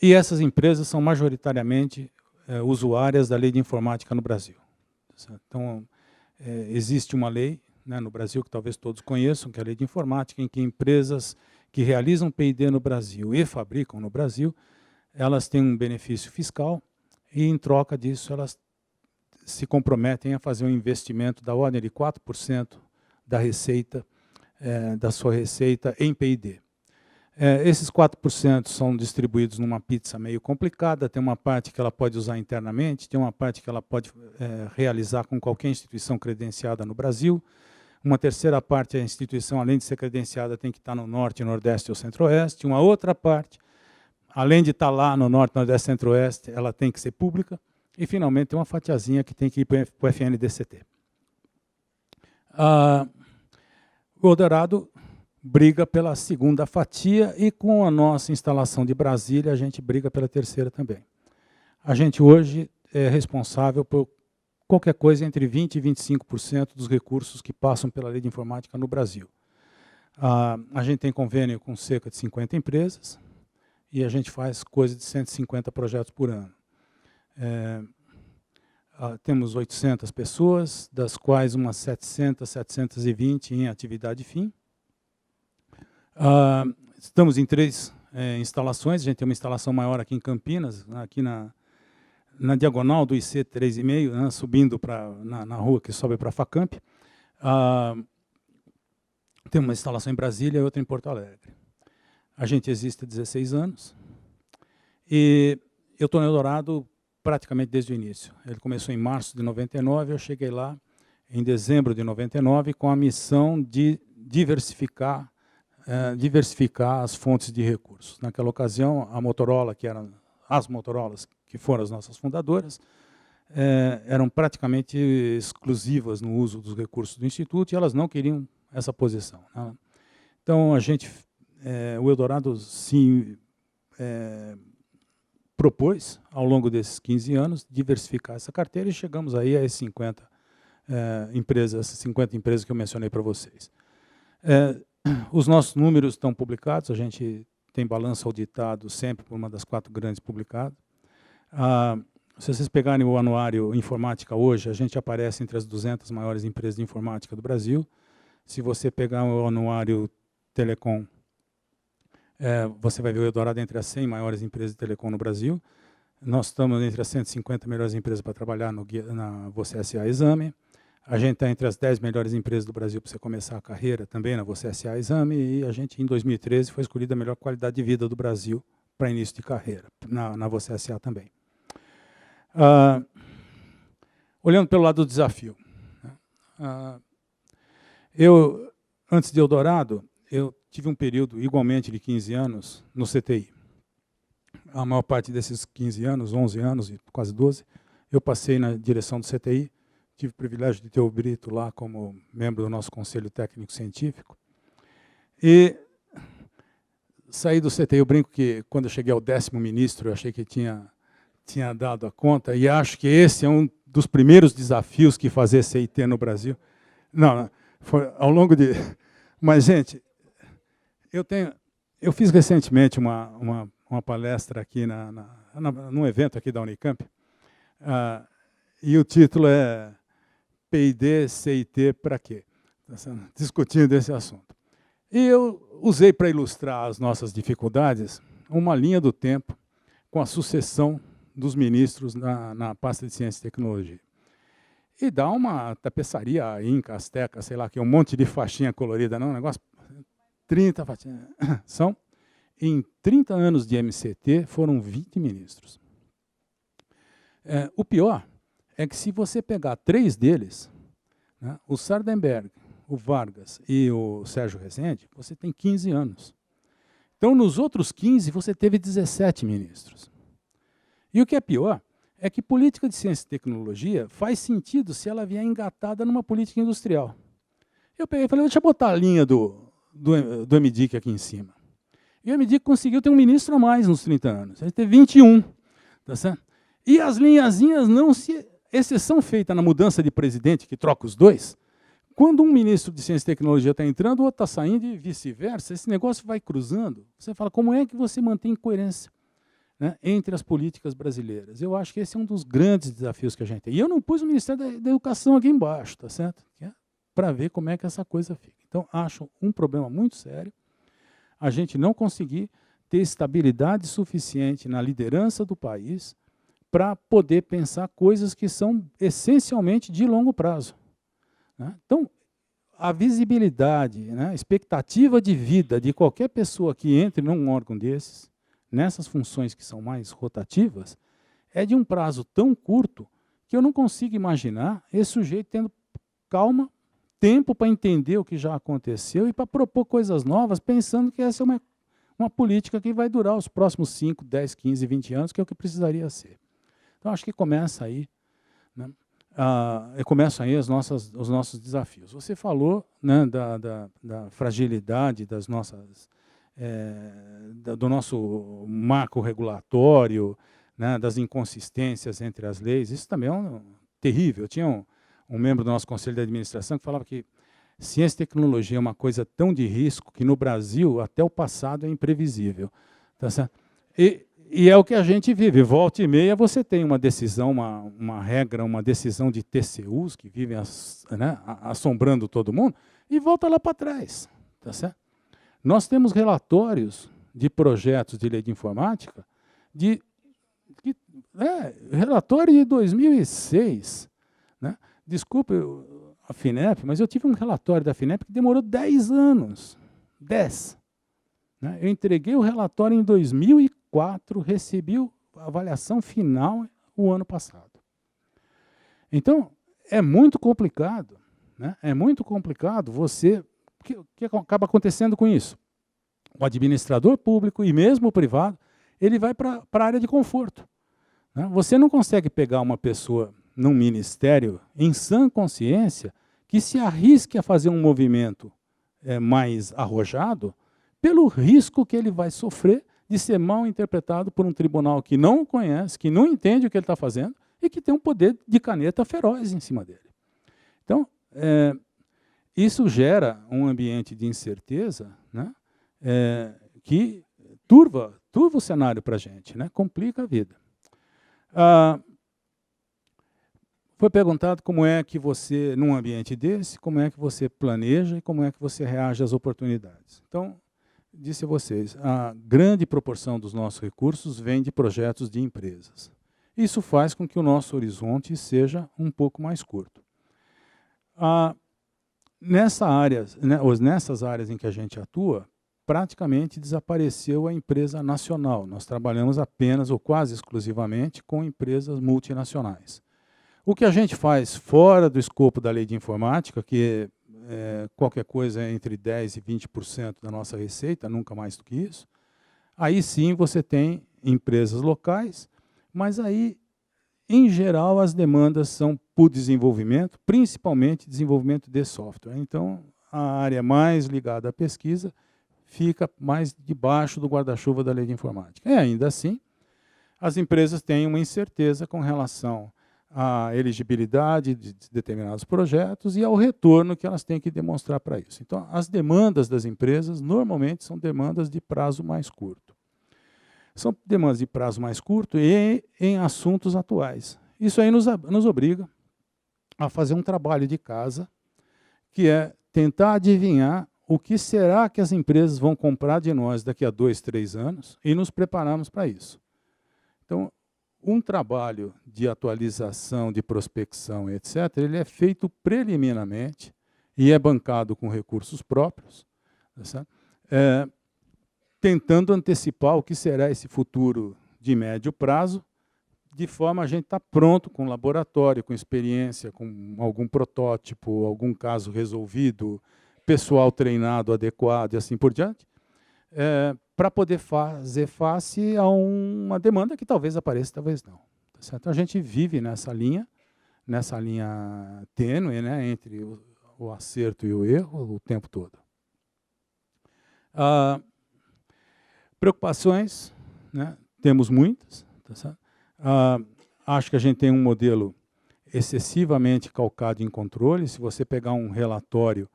E essas empresas são majoritariamente usuárias da lei de informática no Brasil. Então, existe uma lei, né, no Brasil, que talvez todos conheçam, que é a lei de informática, em que empresas que realizam P&D no Brasil e fabricam no Brasil, elas têm um benefício fiscal e, em troca disso, elas se comprometem a fazer um investimento da ordem de 4% da receita, da sua receita em P&D. Esses 4% são distribuídos numa pizza meio complicada, tem uma parte que ela pode usar internamente, tem uma parte que ela pode realizar com qualquer instituição credenciada no Brasil, uma terceira parte, a instituição, além de ser credenciada, tem que estar no Norte, Nordeste ou Centro-Oeste, uma outra parte, além de estar lá no Norte, Nordeste, Centro-Oeste, ela tem que ser pública, e, finalmente, tem uma fatiazinha que tem que ir para o FNDCT. O Eldorado briga pela segunda fatia e, com a nossa instalação de Brasília, a gente briga pela terceira também. A gente, hoje, é responsável por qualquer coisa entre 20% e 25% dos recursos que passam pela lei de informática no Brasil. A gente tem convênio com cerca de 50 empresas e a gente faz coisa de 150 projetos por ano. Temos 800 pessoas, das quais umas 700, 720 em atividade fim. Estamos em 3 instalações, a gente tem uma instalação maior aqui em Campinas, aqui na diagonal do IC 3,5, né, subindo na rua que sobe para a Facamp. Tem uma instalação em Brasília e outra em Porto Alegre. A gente existe há 16 anos e eu estou no Eldorado praticamente desde o início. Ele começou em março de 99, eu cheguei lá em dezembro de 99 com a missão de diversificar as fontes de recursos. Naquela ocasião, a Motorola, que eram as Motorolas, que foram as nossas fundadoras, eram praticamente exclusivas no uso dos recursos do Instituto e elas não queriam essa posição, né? Então, o Eldorado se propôs, ao longo desses 15 anos, diversificar essa carteira e chegamos aí às 50 empresas que eu mencionei para vocês. Os nossos números estão publicados, a gente tem balanço auditado sempre por uma das 4 grandes publicadas. Se vocês pegarem o anuário Informática hoje, a gente aparece entre as 200 maiores empresas de informática do Brasil. Se você pegar o anuário Telecom, você vai ver o Eldorado entre as 100 maiores empresas de telecom no Brasil. Nós estamos entre as 150 melhores empresas para trabalhar na Você SA Exame. A gente está entre as 10 melhores empresas do Brasil para você começar a carreira também na Você SA Exame. E a gente, em 2013, foi escolhida a melhor qualidade de vida do Brasil para início de carreira, na Você SA também. Olhando pelo lado do desafio, né? Antes de Eldorado, eu tive um período igualmente de 15 anos no CTI. A maior parte desses 15 anos, 11 anos e quase 12, eu passei na direção do CTI, tive o privilégio de ter o Brito lá como membro do nosso Conselho Técnico Científico. E saí do CTI, eu brinco que quando eu cheguei ao 10º ministro, eu achei que tinha dado a conta, e acho que esse é um dos primeiros desafios que fazer CIT no Brasil. Não, foi ao longo de... Mas, gente, eu fiz recentemente uma palestra aqui num evento aqui da Unicamp, e o título é P&D, CIT, para quê? Discutindo esse assunto. E eu usei para ilustrar as nossas dificuldades uma linha do tempo com a sucessão dos ministros na pasta de Ciência e Tecnologia. E dá uma tapeçaria inca, asteca, sei lá, que é um monte de faixinha colorida, não, um negócio... 30 faixinhas. Em 30 anos de MCT, foram 20 ministros. O pior é que se você pegar 3 deles, né, o Sardenberg, o Vargas e o Sérgio Rezende, você tem 15 anos. Então, nos outros 15, você teve 17 ministros. E o que é pior é que política de ciência e tecnologia faz sentido se ela vier engatada numa política industrial. Eu peguei e falei, deixa eu botar a linha do MDIC aqui em cima. E o MDIC conseguiu ter um ministro a mais nos 30 anos. Ele teve 21. Tá certo? E as linhazinhas não se... Exceção feita na mudança de presidente, que troca os dois, quando um ministro de ciência e tecnologia está entrando, o outro está saindo e vice-versa, esse negócio vai cruzando. Você fala, como é que você mantém coerência, né, entre as políticas brasileiras? Eu acho que esse é um dos grandes desafios que a gente tem. E eu não pus o Ministério da Educação aqui embaixo, tá certo? Para ver como é que essa coisa fica. Então, acho um problema muito sério a gente não conseguir ter estabilidade suficiente na liderança do país para poder pensar coisas que são essencialmente de longo prazo, né? Então, a visibilidade, né, a expectativa de vida de qualquer pessoa que entre num órgão desses, nessas funções que são mais rotativas, é de um prazo tão curto que eu não consigo imaginar esse sujeito tendo calma, tempo para entender o que já aconteceu e para propor coisas novas, pensando que essa é uma política que vai durar os próximos 5, 10, 15, 20 anos, que é o que precisaria ser. Então, acho que começa aí, né, começam aí os nossos desafios. Você falou, né, da fragilidade das nossas, do nosso marco regulatório, né, das inconsistências entre as leis. Isso também é terrível. Eu tinha um membro do nosso Conselho de Administração que falava que ciência e tecnologia é uma coisa tão de risco que no Brasil até o passado é imprevisível. Tá certo? E é o que a gente vive. Volta e meia você tem uma decisão, uma regra, uma decisão de TCUs que vivem, né, assombrando todo mundo, e volta lá para trás. Tá certo? Nós temos relatórios de projetos de lei de informática, relatório de 2006. Né? Desculpe a FINEP, mas eu tive um relatório da FINEP que demorou 10 anos. 10. Eu entreguei o relatório em 2004, recebi a avaliação final, o ano passado. Então, é muito complicado, né? É muito complicado você... O que acaba acontecendo com isso? O administrador público e mesmo o privado, ele vai para a área de conforto, né? Você não consegue pegar uma pessoa num ministério em sã consciência que se arrisque a fazer um movimento mais arrojado pelo risco que ele vai sofrer de ser mal interpretado por um tribunal que não o conhece, que não entende o que ele está fazendo e que tem um poder de caneta feroz em cima dele. Então, isso gera um ambiente de incerteza, né, que turva o cenário para a gente, né, complica a vida. Foi perguntado como é que você, num ambiente desse, como é que você planeja e como é que você reage às oportunidades. Então, disse a vocês, a grande proporção dos nossos recursos vem de projetos de empresas. Isso faz com que o nosso horizonte seja um pouco mais curto. Nessas áreas em que a gente atua, praticamente desapareceu a empresa nacional. Nós trabalhamos apenas ou quase exclusivamente com empresas multinacionais. O que a gente faz fora do escopo da lei de informática, que qualquer coisa entre 10% e 20% da nossa receita, nunca mais do que isso, aí sim você tem empresas locais, mas aí, em geral, as demandas são por desenvolvimento, principalmente desenvolvimento de software. Então, a área mais ligada à pesquisa fica mais debaixo do guarda-chuva da lei de informática. E ainda assim, as empresas têm uma incerteza com relação à elegibilidade de determinados projetos e ao retorno que elas têm que demonstrar para isso. Então, as demandas das empresas normalmente são demandas de prazo mais curto. São demandas de prazo mais curto e em assuntos atuais. Isso aí nos obriga a fazer um trabalho de casa, que é tentar adivinhar o que será que as empresas vão comprar de nós daqui a 2, 3 anos e nos prepararmos para isso. Então, um trabalho de atualização, de prospecção, etc., ele é feito preliminarmente e é bancado com recursos próprios, tá certo? Tentando antecipar o que será esse futuro de médio prazo, de forma a gente estar pronto com laboratório, com experiência, com algum protótipo, algum caso resolvido, pessoal treinado, adequado e assim por diante, para poder fazer face a uma demanda que talvez apareça, talvez não. Tá certo? A gente vive nessa linha tênue, né, entre o acerto e o erro o tempo todo. Preocupações, né, temos muitas. Tá certo? Acho que a gente tem um modelo excessivamente calcado em controle. Se você pegar um relatório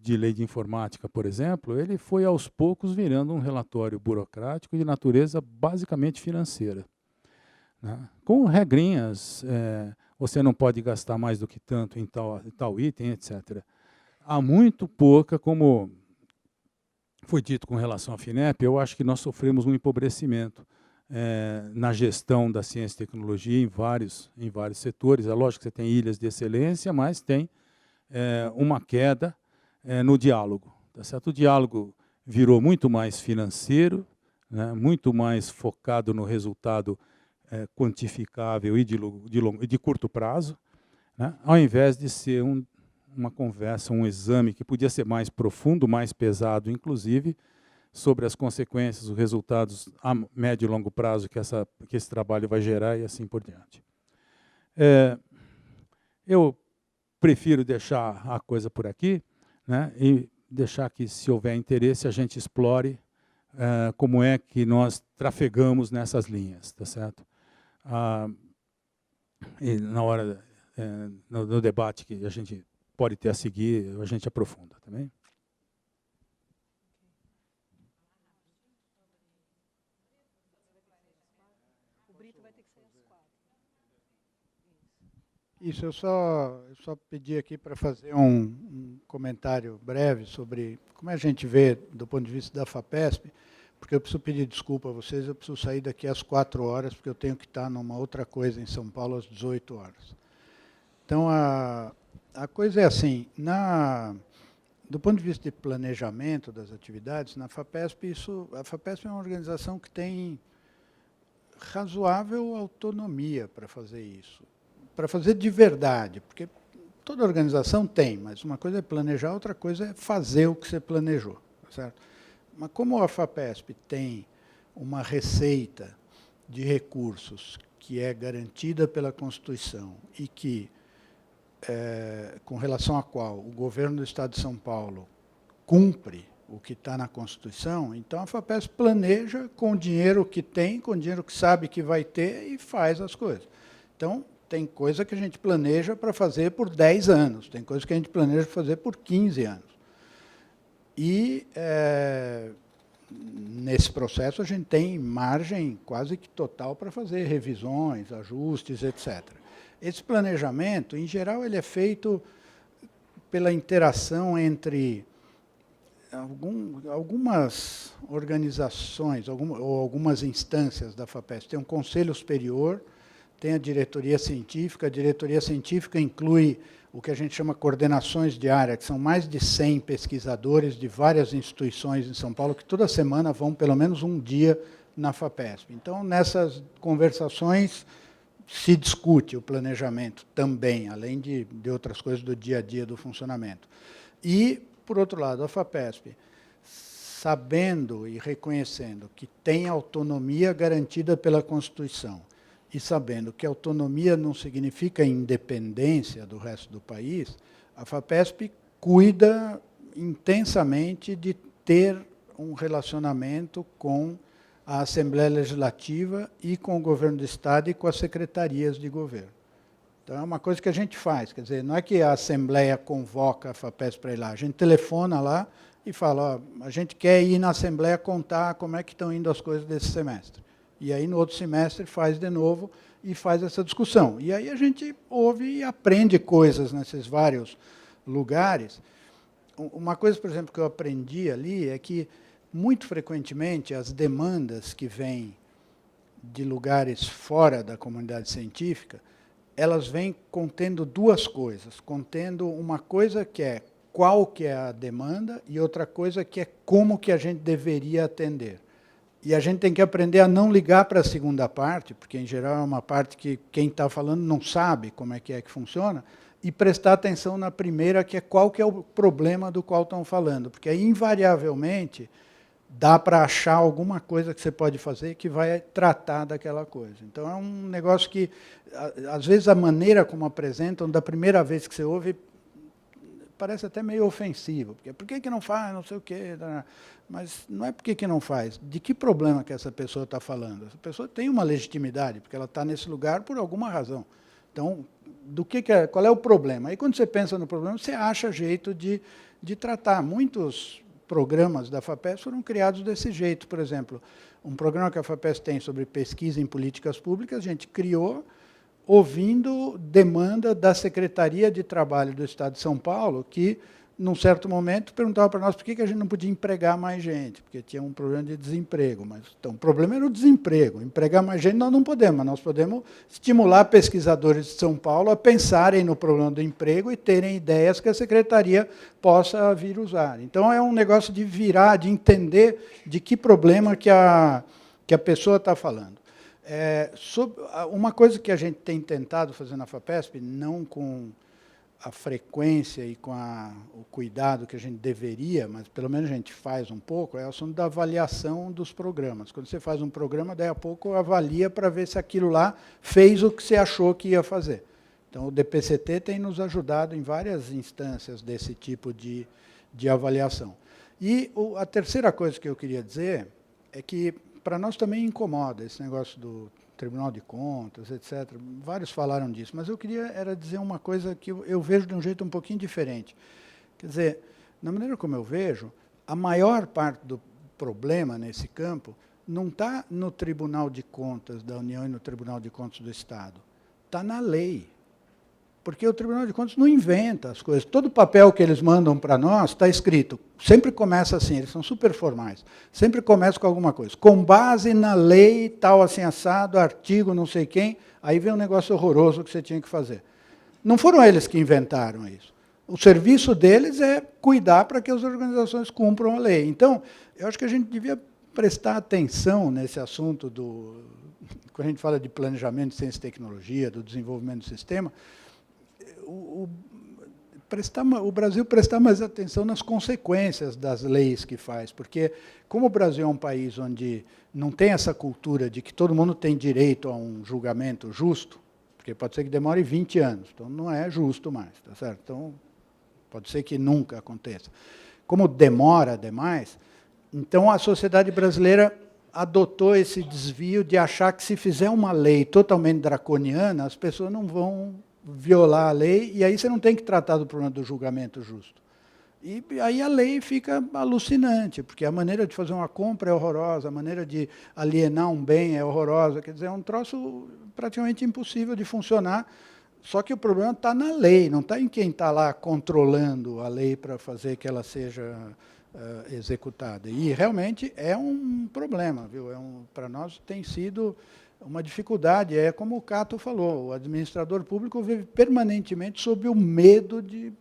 de lei de informática, por exemplo, ele foi aos poucos virando um relatório burocrático de natureza basicamente financeira, né? Com regrinhas, você não pode gastar mais do que tanto em tal item, etc. Há muito pouca, como foi dito com relação à FINEP, eu acho que nós sofremos um empobrecimento na gestão da ciência e tecnologia em vários setores. É lógico que você tem ilhas de excelência, mas tem uma queda no diálogo. Tá certo? O diálogo virou muito mais financeiro, né, muito mais focado no resultado quantificável e de curto prazo, né, ao invés de ser uma conversa, um exame que podia ser mais profundo, mais pesado, inclusive, sobre as consequências, os resultados a médio e longo prazo que esse trabalho vai gerar e assim por diante. Eu prefiro deixar a coisa por aqui, né, e deixar que, se houver interesse, a gente explore como é que nós trafegamos nessas linhas, tá certo? E na hora, no debate que a gente pode ter a seguir, a gente aprofunda também. Isso, eu só pedi aqui para fazer um comentário breve sobre como a gente vê, do ponto de vista da FAPESP, porque eu preciso pedir desculpa a vocês, eu preciso sair daqui às 4 horas, porque eu tenho que estar numa outra coisa em São Paulo às 18 horas. Então, a coisa é assim, do ponto de vista de planejamento das atividades, na FAPESP, a FAPESP é uma organização que tem razoável autonomia para fazer isso, para fazer de verdade, porque toda organização tem, mas uma coisa é planejar, outra coisa é fazer o que você planejou, certo? Mas como a FAPESP tem uma receita de recursos que é garantida pela Constituição e que, com relação à qual o governo do Estado de São Paulo cumpre o que está na Constituição, então a FAPESP planeja com o dinheiro que tem, com o dinheiro que sabe que vai ter e faz as coisas. Então, tem coisa que a gente planeja para fazer por 10 anos, tem coisa que a gente planeja fazer por 15 anos. E, nesse processo, a gente tem margem quase que total para fazer revisões, ajustes, etc. Esse planejamento, em geral, ele é feito pela interação entre algumas organizações ou algumas instâncias da FAPESP. Tem um conselho superior, tem a diretoria científica inclui o que a gente chama coordenações de área, que são mais de 100 pesquisadores de várias instituições em São Paulo, que toda semana vão pelo menos um dia na FAPESP. Então, nessas conversações, se discute o planejamento também, além de outras coisas do dia a dia do funcionamento. E, por outro lado, a FAPESP, sabendo e reconhecendo que tem autonomia garantida pela Constituição, e sabendo que autonomia não significa independência do resto do país, a FAPESP cuida intensamente de ter um relacionamento com a Assembleia Legislativa e com o governo do Estado e com as secretarias de governo. Então, é uma coisa que a gente faz, quer dizer, não é que a Assembleia convoca a FAPESP para ir lá, a gente telefona lá e fala, ó, a gente quer ir na Assembleia contar como é que estão indo as coisas desse semestre. E aí, no outro semestre, faz de novo e faz essa discussão. E aí a gente ouve e aprende coisas nesses vários lugares. Uma coisa, por exemplo, que eu aprendi ali é que, muito frequentemente, as demandas que vêm de lugares fora da comunidade científica, elas vêm contendo duas coisas. Contendo uma coisa que é qual que é a demanda e outra coisa que é como que a gente deveria atender. E a gente tem que aprender a não ligar para a segunda parte, porque, em geral, é uma parte que quem está falando não sabe como é que funciona, e prestar atenção na primeira, que é qual que é o problema do qual estão falando, porque aí, invariavelmente, dá para achar alguma coisa que você pode fazer que vai tratar daquela coisa. Então, é um negócio que, às vezes, a maneira como apresentam, da primeira vez que você ouve, parece até meio ofensivo, porque por que não faz, não sei o quê, mas não é por que não faz, de que problema que essa pessoa está falando? Essa pessoa tem uma legitimidade, porque ela está nesse lugar por alguma razão. Então, qual é o problema? Aí, quando você pensa no problema, você acha jeito de tratar. Muitos programas da FAPESP foram criados desse jeito. Por exemplo, um programa que a FAPESP tem sobre pesquisa em políticas públicas, a gente criou ouvindo demanda da Secretaria de Trabalho do Estado de São Paulo, que, num certo momento, perguntava para nós por que a gente não podia empregar mais gente, porque tinha um problema de desemprego. Então, o problema era o desemprego. Empregar mais gente nós não podemos, mas nós podemos estimular pesquisadores de São Paulo a pensarem no problema do emprego e terem ideias que a Secretaria possa vir usar. Então, é um negócio de virar, de entender de que problema que a pessoa está falando. Uma coisa que a gente tem tentado fazer na FAPESP, não com a frequência e com o cuidado que a gente deveria, mas pelo menos a gente faz um pouco, é o assunto da avaliação dos programas. Quando você faz um programa, daí a pouco avalia para ver se aquilo lá fez o que você achou que ia fazer. Então, o DPCT tem nos ajudado em várias instâncias desse tipo de avaliação. E a terceira coisa que eu queria dizer é que, para nós também incomoda esse negócio do Tribunal de Contas, etc. Vários falaram disso, mas eu queria dizer uma coisa que eu vejo de um jeito um pouquinho diferente. Quer dizer, na maneira como eu vejo, a maior parte do problema nesse campo não está no Tribunal de Contas da União e no Tribunal de Contas do Estado. Está na lei. Porque o Tribunal de Contas não inventa as coisas. Todo o papel que eles mandam para nós está escrito. Sempre começa assim, eles são super formais. Sempre começa com alguma coisa. Com base na lei, tal, assim, assado, artigo, não sei quem, aí vem um negócio horroroso que você tinha que fazer. Não foram eles que inventaram isso. O serviço deles é cuidar para que as organizações cumpram a lei. Então, eu acho que a gente devia prestar atenção nesse assunto quando a gente fala de planejamento de ciência e tecnologia, do desenvolvimento do sistema, o Brasil prestar mais atenção nas consequências das leis que faz, porque como o Brasil é um país onde não tem essa cultura de que todo mundo tem direito a um julgamento justo, porque pode ser que demore 20 anos, então não é justo mais, tá certo? Então, pode ser que nunca aconteça. Como demora demais, então a sociedade brasileira adotou esse desvio de achar que se fizer uma lei totalmente draconiana, as pessoas não vão violar a lei, e aí você não tem que tratar do problema do julgamento justo. E aí a lei fica alucinante, porque a maneira de fazer uma compra é horrorosa, a maneira de alienar um bem é horrorosa, quer dizer, é um troço praticamente impossível de funcionar, só que o problema está na lei, não está em quem está lá controlando a lei para fazer que ela seja executada. E realmente é um problema, viu? Para nós tem sido uma dificuldade, é como o Cato falou, o administrador público vive permanentemente sob o medo de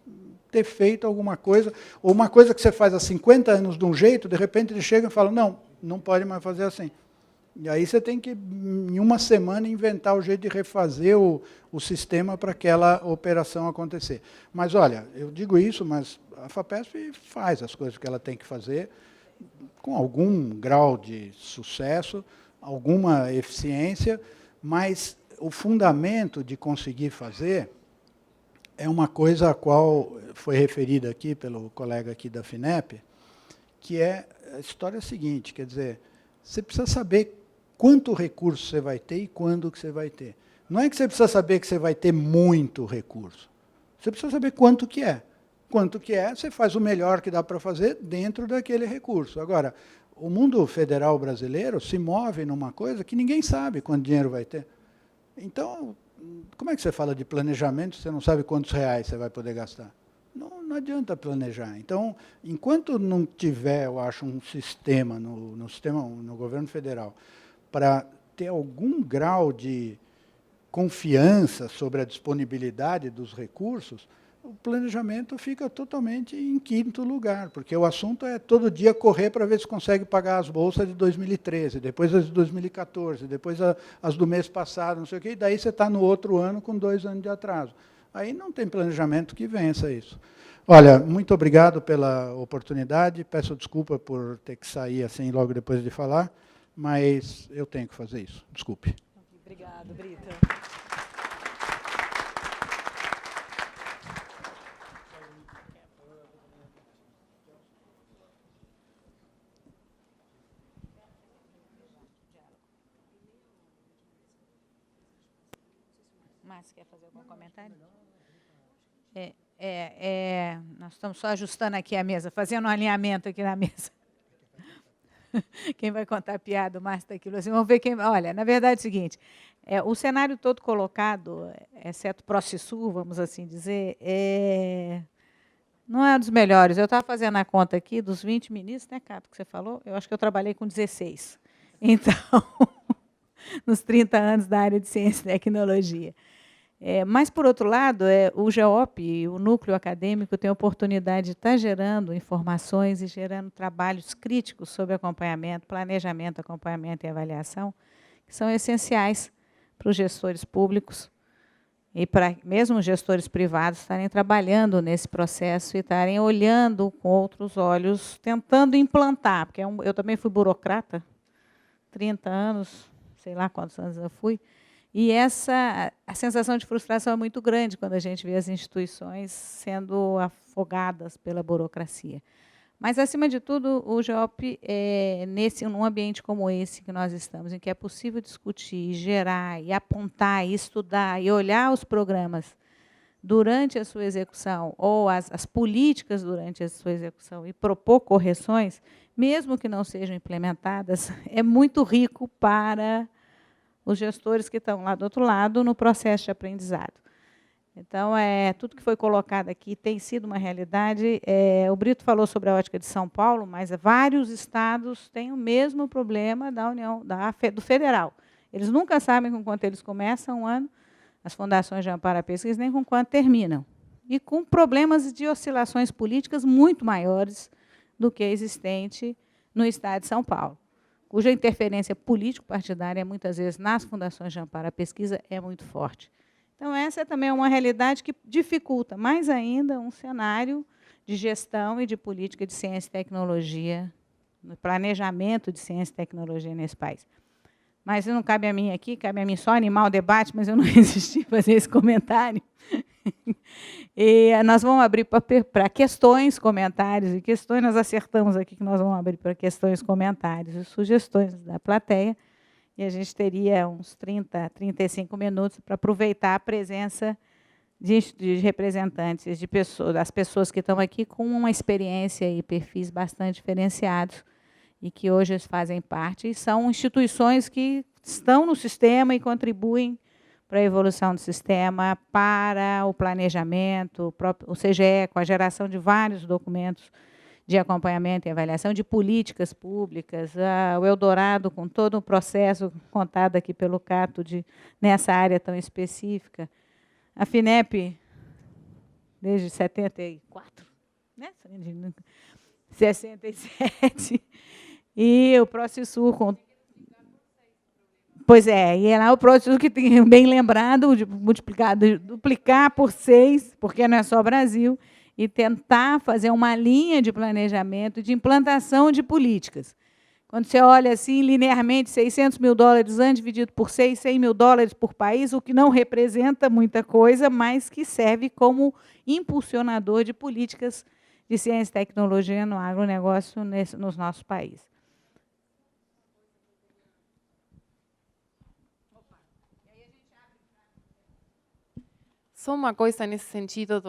ter feito alguma coisa, ou uma coisa que você faz há 50 anos de um jeito, de repente ele chega e fala, não, não pode mais fazer assim. E aí você tem que, em uma semana, inventar o jeito de refazer o sistema para aquela operação acontecer. Mas, olha, eu digo isso, mas a FAPESP faz as coisas que ela tem que fazer, com algum grau de sucesso, alguma eficiência, mas o fundamento de conseguir fazer é uma coisa a qual foi referida aqui pelo colega aqui da FINEP, que é a história seguinte, quer dizer, você precisa saber quanto recurso você vai ter e quando que você vai ter. Não é que você precisa saber que você vai ter muito recurso, você precisa saber quanto que é. Quanto que é, você faz o melhor que dá para fazer dentro daquele recurso. Agora, o mundo federal brasileiro se move numa coisa que ninguém sabe quanto dinheiro vai ter. Então, como é que você fala de planejamento se você não sabe quantos reais você vai poder gastar? Não adianta planejar. Então, enquanto não tiver, eu acho, um sistema no governo federal para ter algum grau de confiança sobre a disponibilidade dos recursos, o planejamento fica totalmente em quinto lugar, porque o assunto é todo dia correr para ver se consegue pagar as bolsas de 2013, depois as de 2014, depois as do mês passado, não sei o quê, e daí você está no outro ano com 2 anos de atraso. Aí não tem planejamento que vença isso. Olha, muito obrigado pela oportunidade, peço desculpa por ter que sair assim logo depois de falar, mas eu tenho que fazer isso. Desculpe. Obrigado, Brita. Márcio, quer fazer algum comentário? Nós estamos só ajustando aqui a mesa, fazendo um alinhamento aqui na mesa. Quem vai contar a piada, o Márcio está aqui. Assim, vamos ver quem... Olha, na verdade é o seguinte, o cenário todo colocado, exceto ProCisul, vamos assim dizer, não é dos melhores. Eu estava fazendo a conta aqui dos 20 ministros, né, Cato, que você falou? Eu acho que eu trabalhei com 16. Então, nos 30 anos da área de ciência e tecnologia. Mas, por outro lado, o GEOP, o núcleo acadêmico, tem a oportunidade de estar gerando informações e gerando trabalhos críticos sobre acompanhamento, planejamento, acompanhamento e avaliação, que são essenciais para os gestores públicos e para mesmo os gestores privados estarem trabalhando nesse processo e estarem olhando com outros olhos, tentando implantar, porque eu também fui burocrata, 30 anos, sei lá quantos anos eu fui, e a sensação de frustração é muito grande quando a gente vê as instituições sendo afogadas pela burocracia. Mas, acima de tudo, o GEOP, num ambiente como esse que nós estamos, em que é possível discutir, gerar, e apontar, e estudar, e olhar os programas durante a sua execução, ou as políticas durante a sua execução, e propor correções, mesmo que não sejam implementadas, é muito rico para os gestores que estão lá do outro lado no processo de aprendizado. Então, tudo que foi colocado aqui tem sido uma realidade. O Brito falou sobre a ótica de São Paulo, mas vários estados têm o mesmo problema do federal. Eles nunca sabem com quanto eles começam o ano, as fundações de amparo à pesquisa, nem com quanto terminam. E com problemas de oscilações políticas muito maiores do que existente no estado de São Paulo. cuja interferência político-partidária, muitas vezes, nas fundações de amparo à pesquisa, é muito forte. Então, essa também é uma realidade que dificulta mais ainda um cenário de gestão e de política de ciência e tecnologia, no planejamento de ciência e tecnologia nesse país. Mas não cabe a mim aqui, cabe a mim só animar o debate, mas eu não resisti a fazer esse comentário. E nós vamos abrir para questões, comentários e questões. Nós acertamos aqui que nós vamos abrir para questões, comentários e sugestões da plateia. E a gente teria uns 30, 35 minutos para aproveitar a presença de representantes, de pessoas, das pessoas que estão aqui com uma experiência e perfis bastante diferenciados e que hoje fazem parte, e são instituições que estão no sistema e contribuem para a evolução do sistema, para o planejamento, o CGE, com a geração de vários documentos de acompanhamento e avaliação de políticas públicas, o Eldorado, com todo o processo contado aqui pelo Cato nessa área tão específica, a FINEP, desde 74, né? 67, e o ProCisur com... Pois é, e é lá o ProCisur que tem bem lembrado, duplicar por 6, porque não é só Brasil, e tentar fazer uma linha de planejamento, de implantação de políticas. Quando você olha assim, linearmente, $600 mil ano dividido por 6, $100 mil por país, o que não representa muita coisa, mas que serve como impulsionador de políticas de ciência e tecnologia no agronegócio nos nossos países. Só uma coisa nesse sentido,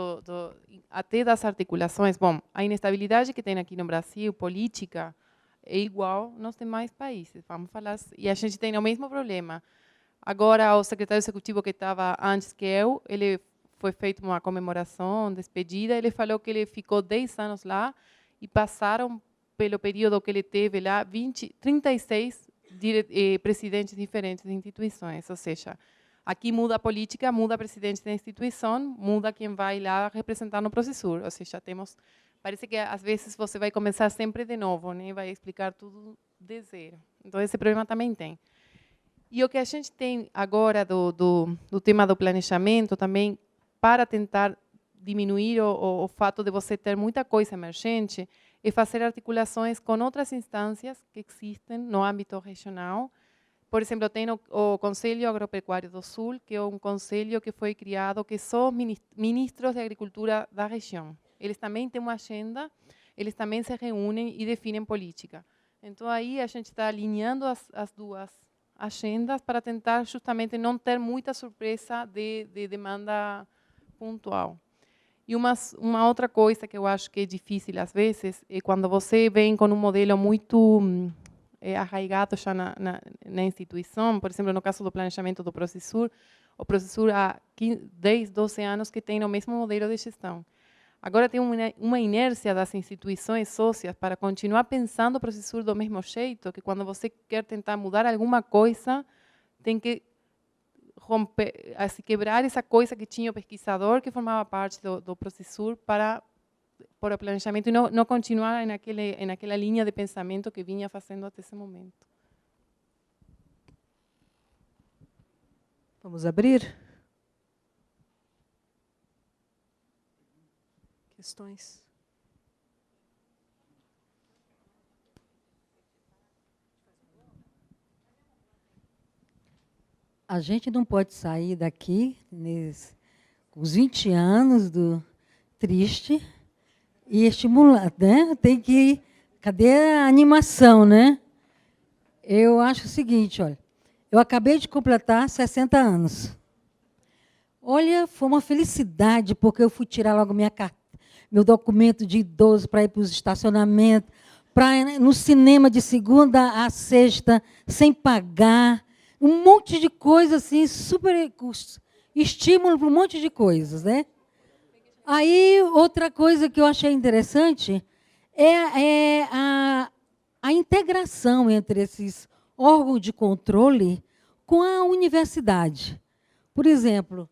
até das articulações. Bom, a inestabilidade que tem aqui no Brasil, política, é igual nos demais países, vamos falar, e a gente tem o mesmo problema. Agora, o secretário executivo que estava antes que eu, ele foi feita uma comemoração, despedida, ele falou que ele ficou 10 anos lá e passaram, pelo período que ele teve lá, 36 presidentes diferentes de instituições, ou seja, aqui muda a política, muda a presidente da instituição, muda quem vai lá representar no ProCisur, ou seja, parece que às vezes você vai começar sempre de novo, né? Vai explicar tudo de zero. Então, esse problema também tem. E o que a gente tem agora do tema do planejamento também, para tentar diminuir o fato de você ter muita coisa emergente, é fazer articulações com outras instâncias que existem no âmbito regional. Por exemplo, tem o Conselho Agropecuário do Sul, que é um conselho que foi criado, que são ministros de agricultura da região. Eles também têm uma agenda, eles também se reúnem e definem política. Então, aí a gente está alinhando as duas agendas para tentar justamente não ter muita surpresa de demanda pontual. E uma outra coisa que eu acho que é difícil às vezes é quando você vem com um modelo muito arraigado já na instituição, por exemplo, no caso do planejamento do ProCisur, o ProCisur há 10, 12 anos que tem o mesmo modelo de gestão. Agora tem uma inércia das instituições sócias para continuar pensando o ProCisur do mesmo jeito, que quando você quer tentar mudar alguma coisa, tem que romper, assim, quebrar essa coisa que tinha o pesquisador, que formava parte do ProCisur, para o planejamento e não continuar naquela linha de pensamento que vinha fazendo até esse momento. Vamos abrir? Questões? A gente não pode sair daqui, com os 20 anos do triste, e estimular, né? Tem que... Cadê a animação, né? Eu acho o seguinte, olha, eu acabei de completar 60 anos. Olha, foi uma felicidade, porque eu fui tirar logo meu documento de idoso para ir para os estacionamentos, para ir no cinema de segunda a sexta, sem pagar, um monte de coisas assim, super estímulo para um monte de coisas, né? Aí, outra coisa que eu achei interessante é a integração entre esses órgãos de controle com a universidade. Por exemplo,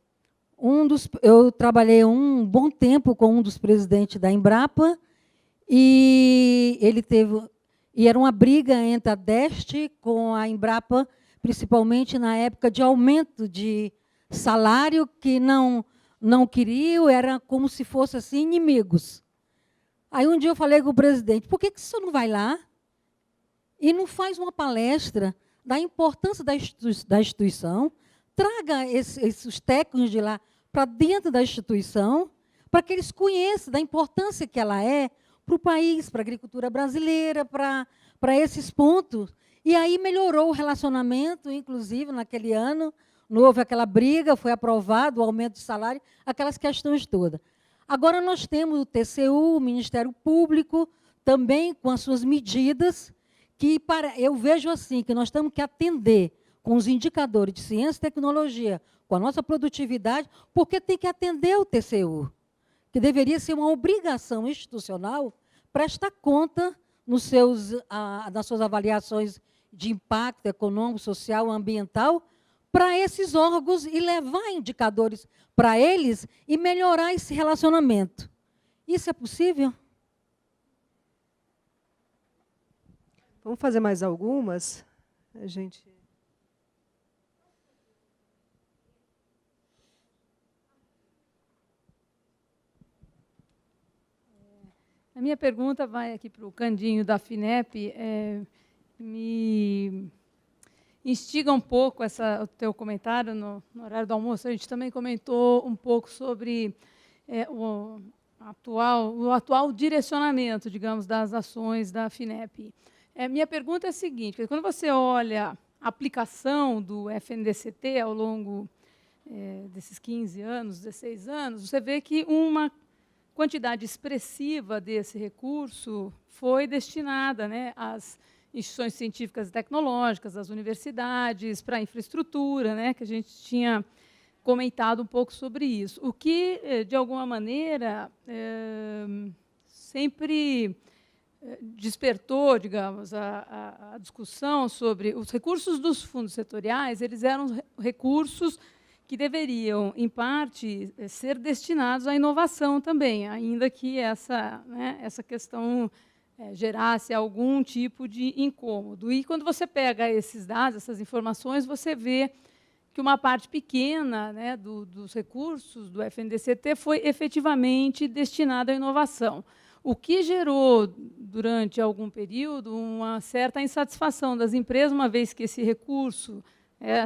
eu trabalhei um bom tempo com um dos presidentes da Embrapa, e E era uma briga entre a Deste com a Embrapa, principalmente na época de aumento de salário, que não queriam, era como se fossem assim, inimigos. Aí um dia eu falei com o presidente, por que o senhor não vai lá e não faz uma palestra da importância da instituição, traga esses técnicos de lá para dentro da instituição, para que eles conheçam da importância que ela é para o país, para a agricultura brasileira, para esses pontos. E aí melhorou o relacionamento, inclusive, naquele ano, não houve aquela briga, foi aprovado o aumento de salário, aquelas questões todas. Agora nós temos o TCU, o Ministério Público, também com as suas medidas, que eu vejo assim, que nós temos que atender com os indicadores de ciência e tecnologia, com a nossa produtividade, porque tem que atender o TCU, que deveria ser uma obrigação institucional prestar conta nas suas avaliações de impacto econômico, social, ambiental, para esses órgãos e levar indicadores para eles e melhorar esse relacionamento. Isso é possível? Vamos fazer mais algumas? A gente... A minha pergunta vai aqui para o Candinho da FINEP. Me instiga um pouco o teu comentário no horário do almoço. A gente também comentou um pouco sobre o atual direcionamento, digamos, das ações da FINEP. Minha pergunta é a seguinte: quando você olha a aplicação do FNDCT ao longo desses 15 anos, 16 anos, você vê que uma quantidade expressiva desse recurso foi destinada, né, às instituições científicas e tecnológicas, às universidades, para a infraestrutura, né, que a gente tinha comentado um pouco sobre isso. O que, de alguma maneira, sempre despertou, digamos, a discussão sobre os recursos dos fundos setoriais. Eles eram recursos que deveriam, em parte, ser destinados à inovação também, ainda que essa questão gerasse algum tipo de incômodo. E, quando você pega esses dados, essas informações, você vê que uma parte pequena, né, dos recursos do FNDCT foi efetivamente destinada à inovação, o que gerou, durante algum período, uma certa insatisfação das empresas, uma vez que esse recurso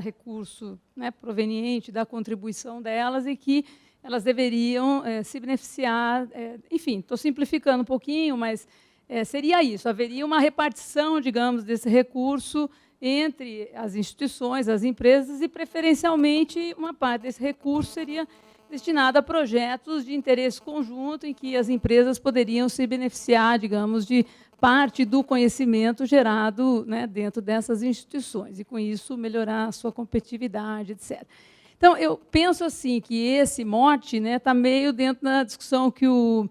recurso, né, proveniente da contribuição delas e que elas deveriam se beneficiar. Enfim, estou simplificando um pouquinho, mas seria isso. Haveria uma repartição, digamos, desse recurso entre as instituições, as empresas, e, preferencialmente, uma parte desse recurso seria destinada a projetos de interesse conjunto, em que as empresas poderiam se beneficiar, digamos, de parte do conhecimento gerado, né, dentro dessas instituições, e, com isso, melhorar a sua competitividade, etc. Então, eu penso assim que esse mote está meio dentro da discussão que o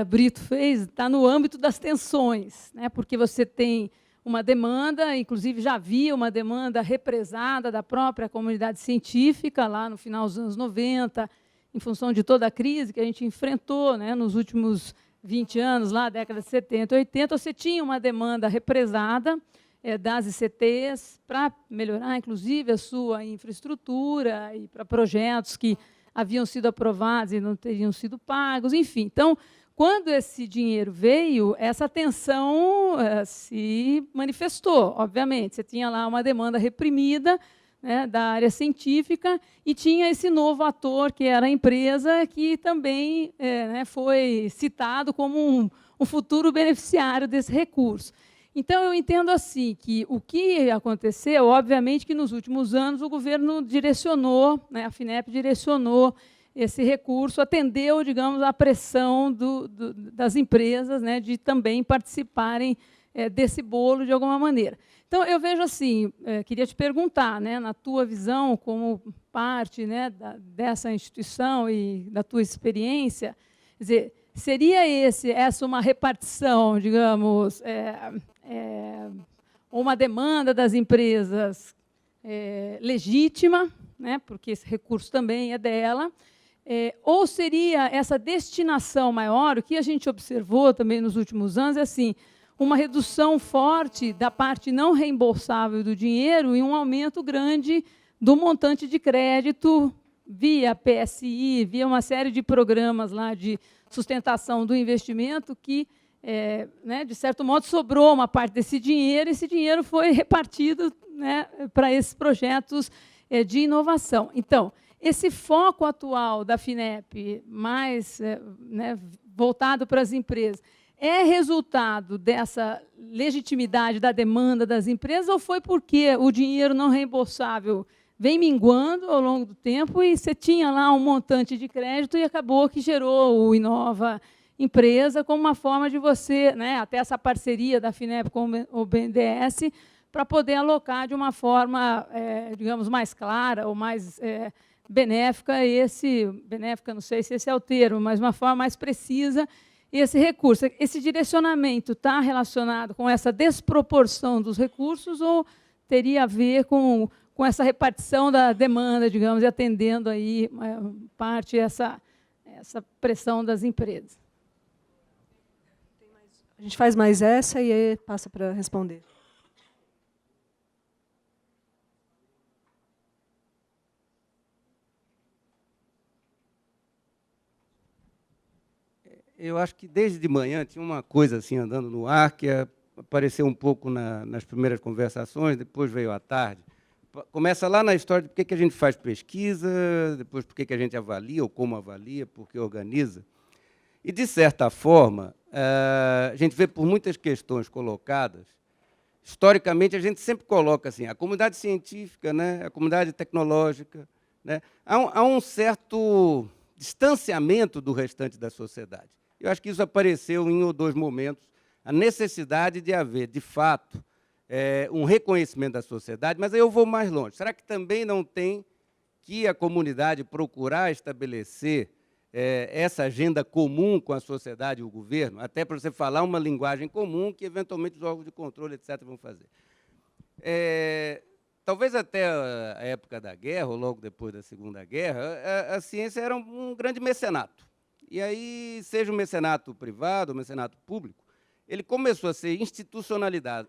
Brito fez, está no âmbito das tensões, né, porque você tem uma demanda, inclusive já havia uma demanda represada da própria comunidade científica, lá no final dos anos 90, em função de toda a crise que a gente enfrentou, né, nos últimos 20 anos, lá, década de 70, 80, você tinha uma demanda represada das ICTs para melhorar, inclusive, a sua infraestrutura e para projetos que haviam sido aprovados e não teriam sido pagos, enfim. Então, quando esse dinheiro veio, essa tensão se manifestou, obviamente. Você tinha lá uma demanda reprimida, né, da área científica, e tinha esse novo ator, que era a empresa, que também foi citado como um futuro beneficiário desse recurso. Então, eu entendo assim que o que aconteceu, obviamente, que nos últimos anos o governo direcionou, né, a FINEP direcionou esse recurso, atendeu, digamos, à pressão das empresas, né, de também participarem desse bolo de alguma maneira. Então, eu vejo assim, queria te perguntar, né, na tua visão, como parte, né, dessa instituição e da tua experiência, quer dizer, seria essa uma repartição, digamos, uma demanda das empresas legítima, né, porque esse recurso também é dela, ou seria essa destinação maior? O que a gente observou também nos últimos anos é assim: uma redução forte da parte não reembolsável do dinheiro e um aumento grande do montante de crédito via PSI, via uma série de programas lá de sustentação do investimento que, né, de certo modo, sobrou uma parte desse dinheiro, e esse dinheiro foi repartido, né, para esses projetos de inovação. Então, esse foco atual da FINEP, mais né, voltado para as empresas, é resultado dessa legitimidade da demanda das empresas ou foi porque o dinheiro não reembolsável vem minguando ao longo do tempo e você tinha lá um montante de crédito e acabou que gerou o Inova Empresa como uma forma de você, né, até essa parceria da FINEP com o BNDES, para poder alocar de uma forma, digamos, mais clara ou mais benéfica, benéfica, não sei se esse é o termo, mas uma forma mais precisa, esse recurso. Esse direcionamento está relacionado com essa desproporção dos recursos ou teria a ver com essa repartição da demanda, digamos, e atendendo aí parte essa pressão das empresas? A gente faz mais essa e aí passa para responder. Eu acho que desde de manhã tinha uma coisa assim andando no ar que apareceu um pouco nas primeiras conversações, depois veio à tarde. Começa lá na história de por que a gente faz pesquisa, depois por que a gente avalia, ou como avalia, por que organiza. E, de certa forma, a gente vê por muitas questões colocadas, historicamente, a gente sempre coloca assim, a comunidade científica, né, a comunidade tecnológica, né, há um certo distanciamento do restante da sociedade. Eu acho que isso apareceu em um ou dois momentos, a necessidade de haver, de fato, um reconhecimento da sociedade, mas aí eu vou mais longe. Será que também não tem que a comunidade procurar estabelecer essa agenda comum com a sociedade e o governo, até para você falar uma linguagem comum que, eventualmente, os órgãos de controle, etc., vão fazer? Talvez até a época da guerra, ou logo depois da Segunda Guerra, a ciência era um grande mecenato. E aí, seja um mecenato privado, um mecenato público, ele começou a ser institucionalizado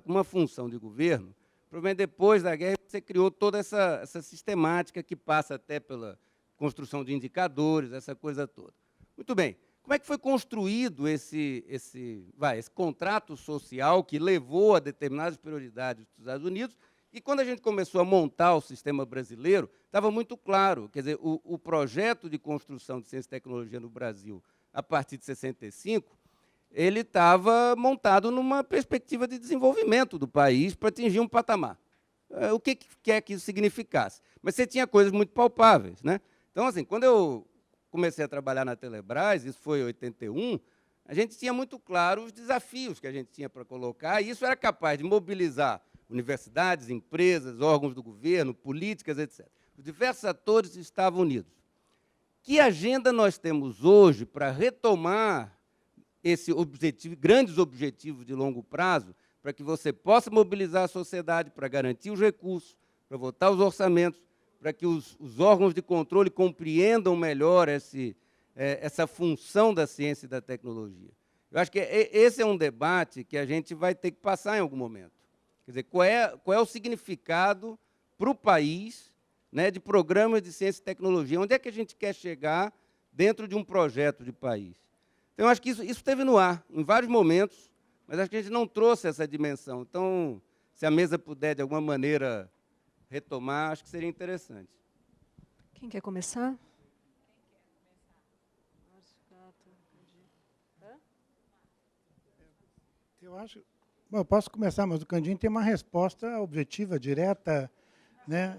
como uma função de governo. Provavelmente depois da guerra você criou toda essa sistemática que passa até pela construção de indicadores, essa coisa toda. Muito bem. Como é que foi construído esse contrato social que levou a determinadas prioridades dos Estados Unidos? E quando a gente começou a montar o sistema brasileiro, estava muito claro, quer dizer, o projeto de construção de ciência e tecnologia no Brasil, a partir de 65, ele estava montado numa perspectiva de desenvolvimento do país para atingir um patamar. O que quer que isso significasse? Mas você tinha coisas muito palpáveis, né? Então, assim, quando eu comecei a trabalhar na Telebrás, isso foi em 81, a gente tinha muito claro os desafios que a gente tinha para colocar, e isso era capaz de mobilizar universidades, empresas, órgãos do governo, políticas, etc. Os diversos atores estavam unidos. Que agenda nós temos hoje para retomar esse objetivo, grandes objetivos de longo prazo, para que você possa mobilizar a sociedade para garantir os recursos, para votar os orçamentos, para que os órgãos de controle compreendam melhor essa função da ciência e da tecnologia? Eu acho que esse é um debate que a gente vai ter que passar em algum momento. Quer dizer, qual é o significado para o país, né, de programas de ciência e tecnologia? Onde é que a gente quer chegar dentro de um projeto de país? Então, eu acho que isso esteve no ar em vários momentos, mas acho que a gente não trouxe essa dimensão. Então, se a mesa puder, de alguma maneira, retomar, acho que seria interessante. Quem quer começar? Eu acho... Bom, eu posso começar, mas o Candinho tem uma resposta objetiva, direta, né?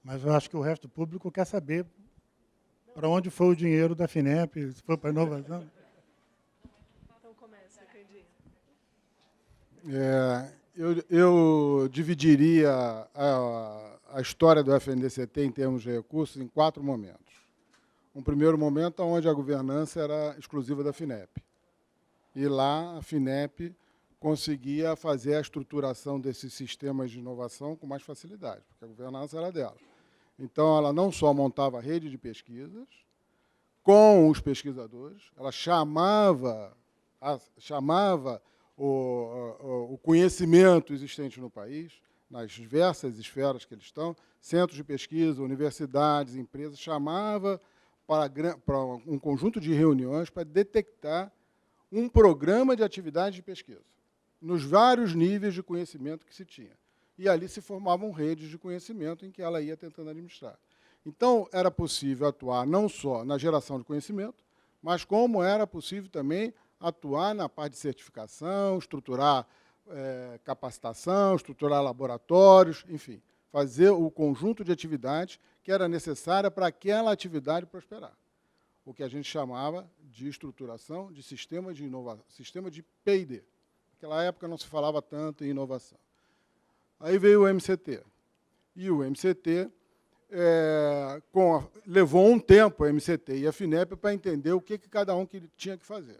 Mas eu acho que o resto do público quer saber para onde foi o dinheiro da FINEP, se foi para a inovação. Então começa, Candinho. Eu dividiria a história do FNDCT em termos de recursos em 4 momentos. Um primeiro momento onde a governança era exclusiva da FINEP. E lá a FINEP conseguia fazer a estruturação desses sistemas de inovação com mais facilidade, porque a governança era dela. Então, ela não só montava a rede de pesquisas com os pesquisadores, ela chamava chamava o conhecimento existente no país, nas diversas esferas que eles estão, centros de pesquisa, universidades, empresas, chamava para um conjunto de reuniões para detectar um programa de atividade de pesquisa, nos vários níveis de conhecimento que se tinha. E ali se formavam redes de conhecimento em que ela ia tentando administrar. Então, era possível atuar não só na geração de conhecimento, mas como era possível também atuar na parte de certificação, estruturar capacitação, estruturar laboratórios, enfim, fazer o conjunto de atividades que era necessária para aquela atividade prosperar. O que a gente chamava de estruturação de sistema de inovação, sistema de P&D. Naquela época não se falava tanto em inovação. Aí veio o MCT. E o MCT levou um tempo, a MCT e a FINEP, para entender o que cada um tinha que fazer.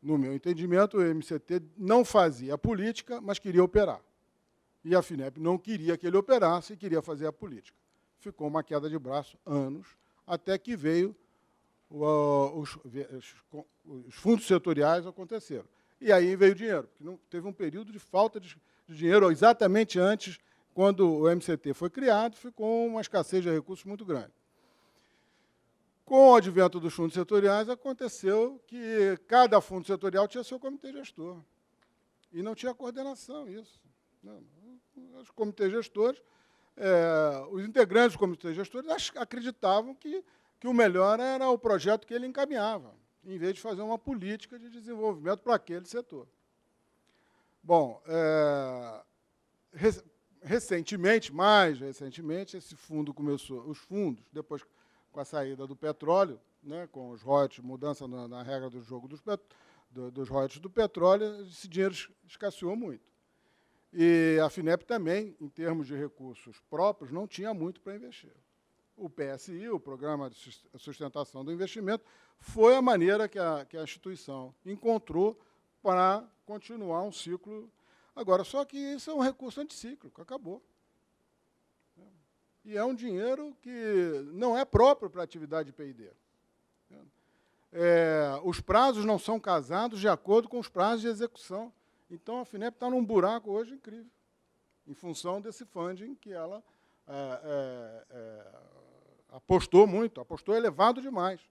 No meu entendimento, o MCT não fazia a política, mas queria operar. E a FINEP não queria que ele operasse e queria fazer a política. Ficou uma queda de braço anos, até que veio os fundos setoriais aconteceram. E aí veio o dinheiro, porque não, teve um período de falta de dinheiro exatamente antes, quando o MCT foi criado, ficou uma escassez de recursos muito grande. Com o advento dos fundos setoriais, aconteceu que cada fundo setorial tinha seu comitê gestor. E não tinha coordenação, isso. Os comitês gestores, os integrantes dos comitês gestores acreditavam que o melhor era o projeto que ele encaminhava, em vez de fazer uma política de desenvolvimento para aquele setor. Bom, recentemente, mais recentemente, esse fundo começou, os fundos, depois com a saída do petróleo, né, com os royalties, mudança na regra do jogo dos royalties do petróleo, esse dinheiro escasseou muito. E a FINEP também, em termos de recursos próprios, não tinha muito para investir. O PSI, o Programa de Sustentação do Investimento, foi a maneira que a instituição encontrou para continuar um ciclo. Agora, só que isso é um recurso anticíclico, acabou. E é um dinheiro que não é próprio para a atividade de P&D. Os prazos não são casados de acordo com os prazos de execução. Então, a FINEP está num buraco hoje incrível, em função desse funding que ela apostou muito, apostou elevado demais.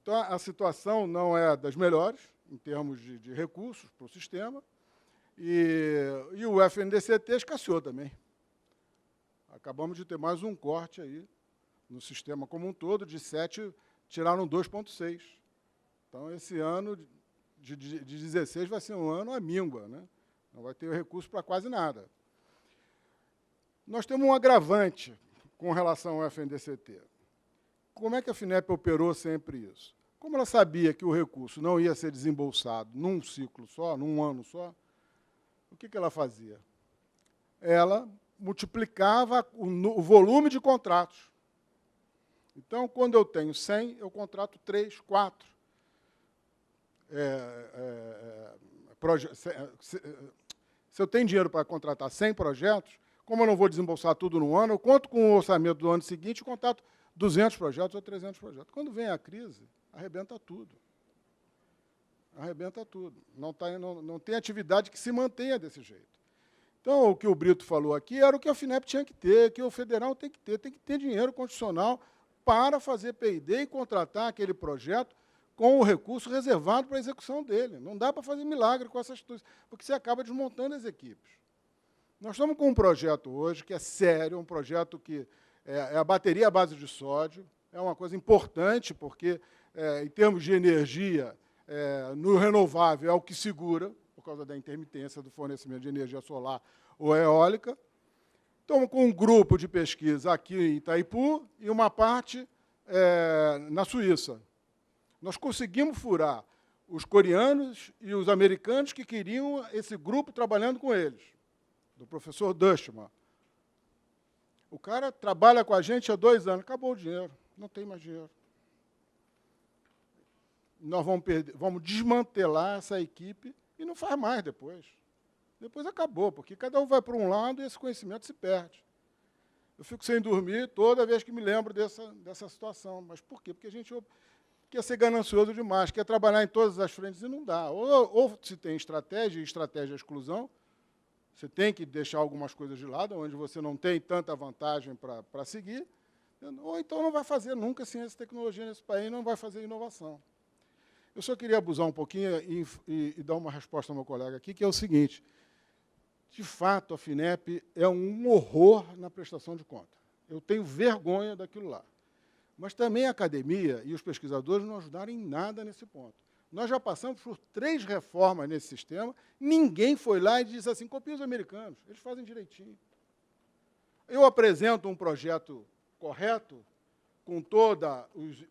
Então, a situação não é das melhores, em termos de recursos para o sistema, e o FNDCT escasseou também. Acabamos de ter mais um corte aí no sistema como um todo, de 7 tiraram 2,6. Então, esse ano de 16 vai ser um ano à míngua, né? Não vai ter recurso para quase nada. Nós temos um agravante com relação ao FNDCT. Como é que a FINEP operou sempre isso? Como ela sabia que o recurso não ia ser desembolsado num ciclo só, num ano só, o que ela fazia? Ela multiplicava o volume de contratos. Então, quando eu tenho 100, eu contrato 3, 4. Se eu tenho dinheiro para contratar 100 projetos, como eu não vou desembolsar tudo no ano, eu conto com o orçamento do ano seguinte e contrato 200 projetos ou 300 projetos. Quando vem a crise, arrebenta tudo. Arrebenta tudo. Não tem atividade que se mantenha desse jeito. Então, o que o Brito falou aqui era o que a FINEP tinha que ter, que o federal tem que ter dinheiro constitucional para fazer P&D e contratar aquele projeto com o recurso reservado para a execução dele. Não dá para fazer milagre com essas coisas, porque você acaba desmontando as equipes. Nós estamos com um projeto hoje que é sério, um projeto que é a bateria à base de sódio, é uma coisa importante, porque, em termos de energia, no renovável é o que segura, por causa da intermitência do fornecimento de energia solar ou eólica. Estamos com um grupo de pesquisa aqui em Itaipu e uma parte na Suíça. Nós conseguimos furar os coreanos e os americanos que queriam esse grupo trabalhando com eles, do professor Dustman. O cara trabalha com a gente há 2 anos, acabou o dinheiro, não tem mais dinheiro. Nós vamos desmantelar essa equipe e não faz mais depois. Depois acabou, porque cada um vai para um lado e esse conhecimento se perde. Eu fico sem dormir toda vez que me lembro dessa situação. Mas por quê? Porque a gente que é ser ganancioso demais, que é trabalhar em todas as frentes e não dá. Ou se tem estratégia, e estratégia é exclusão, você tem que deixar algumas coisas de lado, onde você não tem tanta vantagem para seguir, ou então não vai fazer nunca ciência e tecnologia nesse país, não vai fazer inovação. Eu só queria abusar um pouquinho e dar uma resposta ao meu colega aqui, que é o seguinte: de fato, a FINEP é um horror na prestação de conta. Eu tenho vergonha daquilo lá. Mas também a academia e os pesquisadores não ajudaram em nada nesse ponto. Nós já passamos por 3 reformas nesse sistema, ninguém foi lá e disse assim, copia os americanos, eles fazem direitinho. Eu apresento um projeto correto, com todos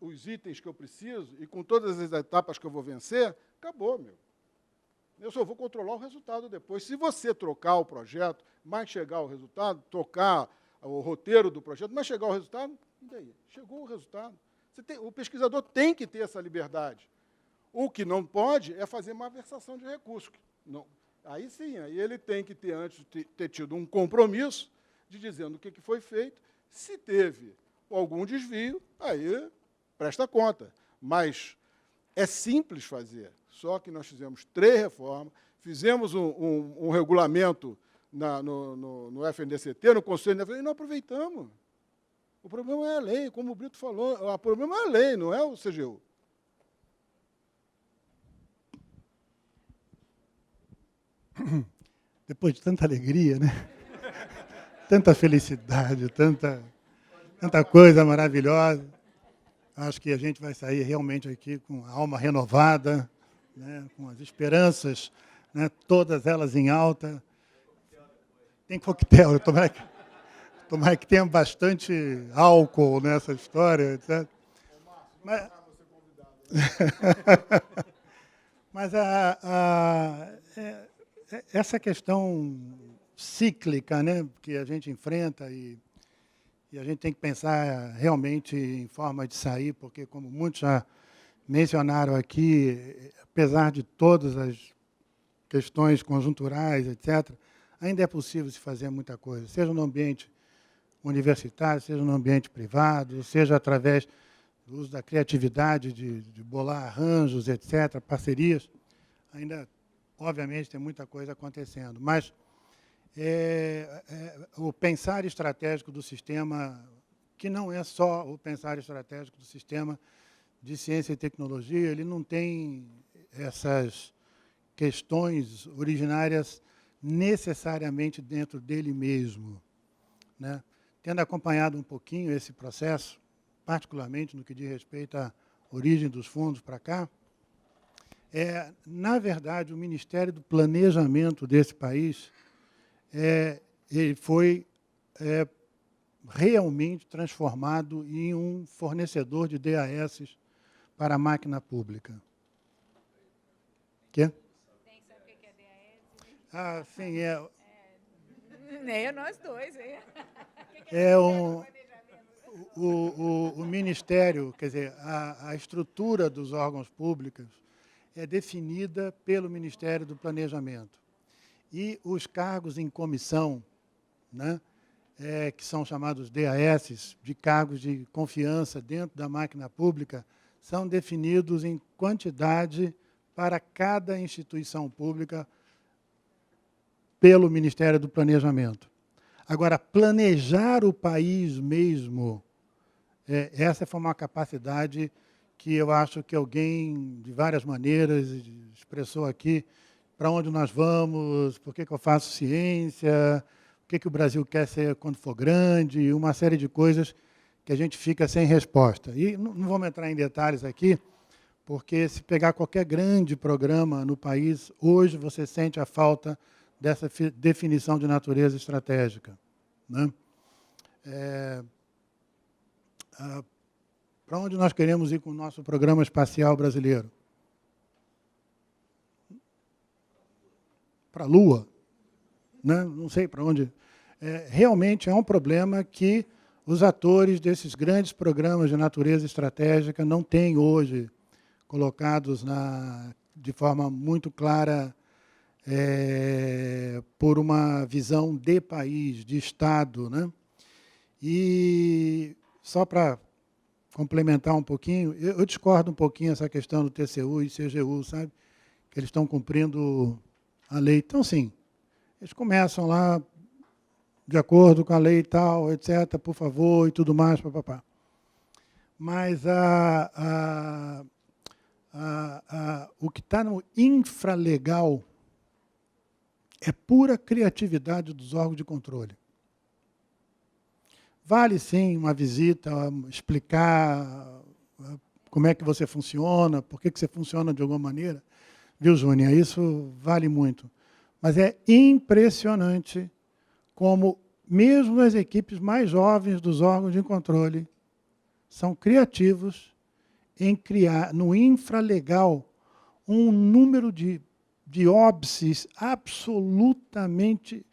os itens que eu preciso e com todas as etapas que eu vou vencer, acabou, meu. Eu só vou controlar o resultado depois. Se você trocar o projeto, mas chegar ao resultado, trocar o roteiro do projeto, mas chegar ao resultado, e daí? Chegou o resultado. O pesquisador tem que ter essa liberdade. O que não pode é fazer malversação de recursos. Não. Aí sim, aí ele tem que ter, antes ter tido um compromisso de dizendo o que foi feito. Se teve algum desvio, aí presta conta. Mas é simples fazer. Só que nós fizemos 3 reformas, fizemos um regulamento no FNDCT, no Conselho de Defesa, e não aproveitamos. O problema é a lei, como o Brito falou, o problema é a lei, não é o CGU. Depois de tanta alegria, né? Tanta felicidade, tanta coisa maravilhosa, acho que a gente vai sair realmente aqui com a alma renovada, né? Com as esperanças, né? Todas elas em alta. Tem coquetel, tomara que tenha bastante álcool nessa história, etc. Mas essa questão cíclica, né, que a gente enfrenta e a gente tem que pensar realmente em forma de sair, porque, como muitos já mencionaram aqui, apesar de todas as questões conjunturais, etc., ainda é possível se fazer muita coisa, seja no ambiente universitário, seja no ambiente privado, seja através do uso da criatividade de bolar arranjos, etc., parcerias. Ainda, obviamente, tem muita coisa acontecendo. Mas o pensar estratégico do sistema, que não é só o pensar estratégico do sistema de ciência e tecnologia, ele não tem essas questões originárias necessariamente dentro dele mesmo, né? Tendo acompanhado um pouquinho esse processo, particularmente no que diz respeito à origem dos fundos para cá, na verdade, o Ministério do Planejamento desse país ele foi realmente transformado em um fornecedor de DAS para a máquina pública. Quê? Sabe o que é DAS? Ah, sim, Nem nós dois, hein? O Ministério, quer dizer, a estrutura dos órgãos públicos é definida pelo Ministério do Planejamento. E os cargos em comissão, né, que são chamados DAS, de cargos de confiança dentro da máquina pública, são definidos em quantidade para cada instituição pública pelo Ministério do Planejamento. Agora, planejar o país mesmo, essa foi uma capacidade que eu acho que alguém, de várias maneiras, expressou aqui, para onde nós vamos, por que eu faço ciência, o que o Brasil quer ser quando for grande, uma série de coisas que a gente fica sem resposta. E não vamos entrar em detalhes aqui, porque se pegar qualquer grande programa no país, hoje você sente a falta dessa definição de natureza estratégica, né? Para onde nós queremos ir com o nosso programa espacial brasileiro? Para a Lua, né? Não sei para onde. Realmente é um problema que os atores desses grandes programas de natureza estratégica não têm hoje colocados de forma muito clara por uma visão de país, de Estado, né? E só para complementar um pouquinho. Eu discordo um pouquinho essa questão do TCU e CGU, sabe? Que eles estão cumprindo a lei. Então, sim, eles começam lá de acordo com a lei e tal, etc., por favor, e tudo mais, papapá. Mas o que está no infralegal é pura criatividade dos órgãos de controle. Vale, sim, uma visita, explicar como é que você funciona, por que você funciona de alguma maneira. Viu, Júnior? Isso vale muito. Mas é impressionante como mesmo as equipes mais jovens dos órgãos de controle são criativos em criar, no infralegal, um número de óbices absolutamente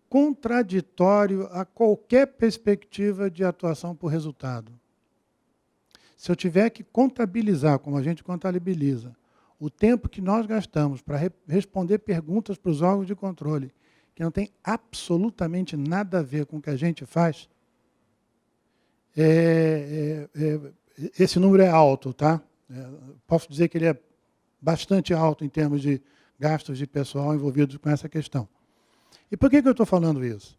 contraditório a qualquer perspectiva de atuação por resultado. Se eu tiver que contabilizar, como a gente contabiliza, o tempo que nós gastamos para responder perguntas para os órgãos de controle, que não tem absolutamente nada a ver com o que a gente faz, esse número é alto, tá? Posso dizer que ele é bastante alto em termos de gastos de pessoal envolvidos com essa questão. E por que eu estou falando isso?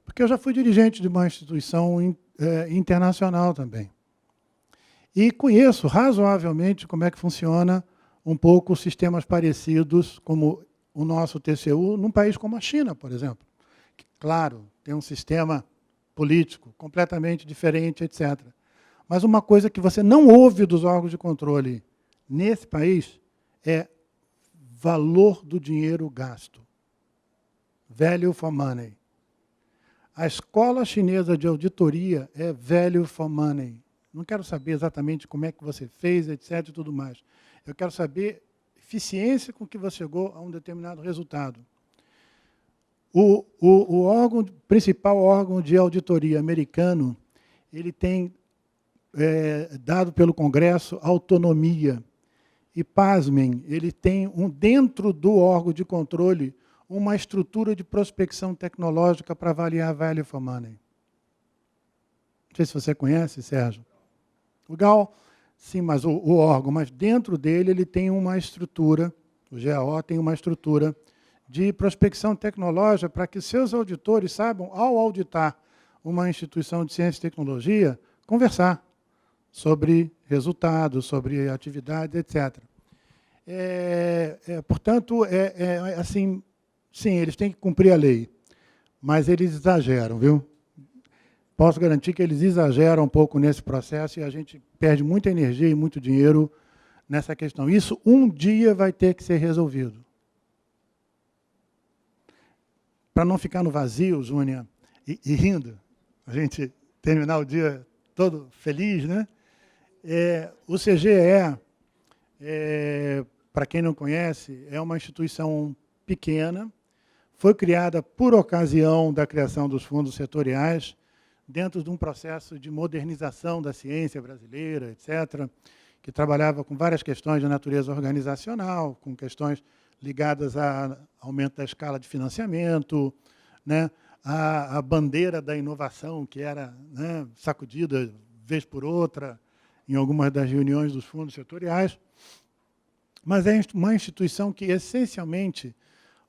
Porque eu já fui dirigente de uma instituição internacional também. E conheço razoavelmente como é que funciona um pouco sistemas parecidos, como o nosso TCU, num país como a China, por exemplo. Que, claro, tem um sistema político completamente diferente, etc. Mas uma coisa que você não ouve dos órgãos de controle nesse país é valor do dinheiro gasto. Value for money. A escola chinesa de auditoria é value for money. Não quero saber exatamente como é que você fez, etc. e tudo mais. Eu quero saber a eficiência com que você chegou a um determinado resultado. O principal órgão de auditoria americano, ele tem dado pelo Congresso autonomia. E, pasmem, ele tem, dentro do órgão de controle, uma estrutura de prospecção tecnológica para avaliar value for money. Não sei se você conhece, Sérgio. O GAO, sim, mas o órgão, mas dentro dele ele tem uma estrutura, o GAO tem uma estrutura de prospecção tecnológica para que seus auditores saibam, ao auditar uma instituição de ciência e tecnologia, conversar sobre resultados, sobre atividades, etc. Portanto, assim, sim, eles têm que cumprir a lei, mas eles exageram, viu? Posso garantir que eles exageram um pouco nesse processo e a gente perde muita energia e muito dinheiro nessa questão. Isso um dia vai ter que ser resolvido. Para não ficar no vazio, Júnior, e rindo, a gente terminar o dia todo feliz, né? O CGE, para quem não conhece, é uma instituição pequena, foi criada por ocasião da criação dos fundos setoriais, dentro de um processo de modernização da ciência brasileira, etc., que trabalhava com várias questões de natureza organizacional, com questões ligadas a aumento da escala de financiamento, né, a bandeira da inovação, que era, né, sacudida vez por outra em algumas das reuniões dos fundos setoriais. Mas é uma instituição que, essencialmente,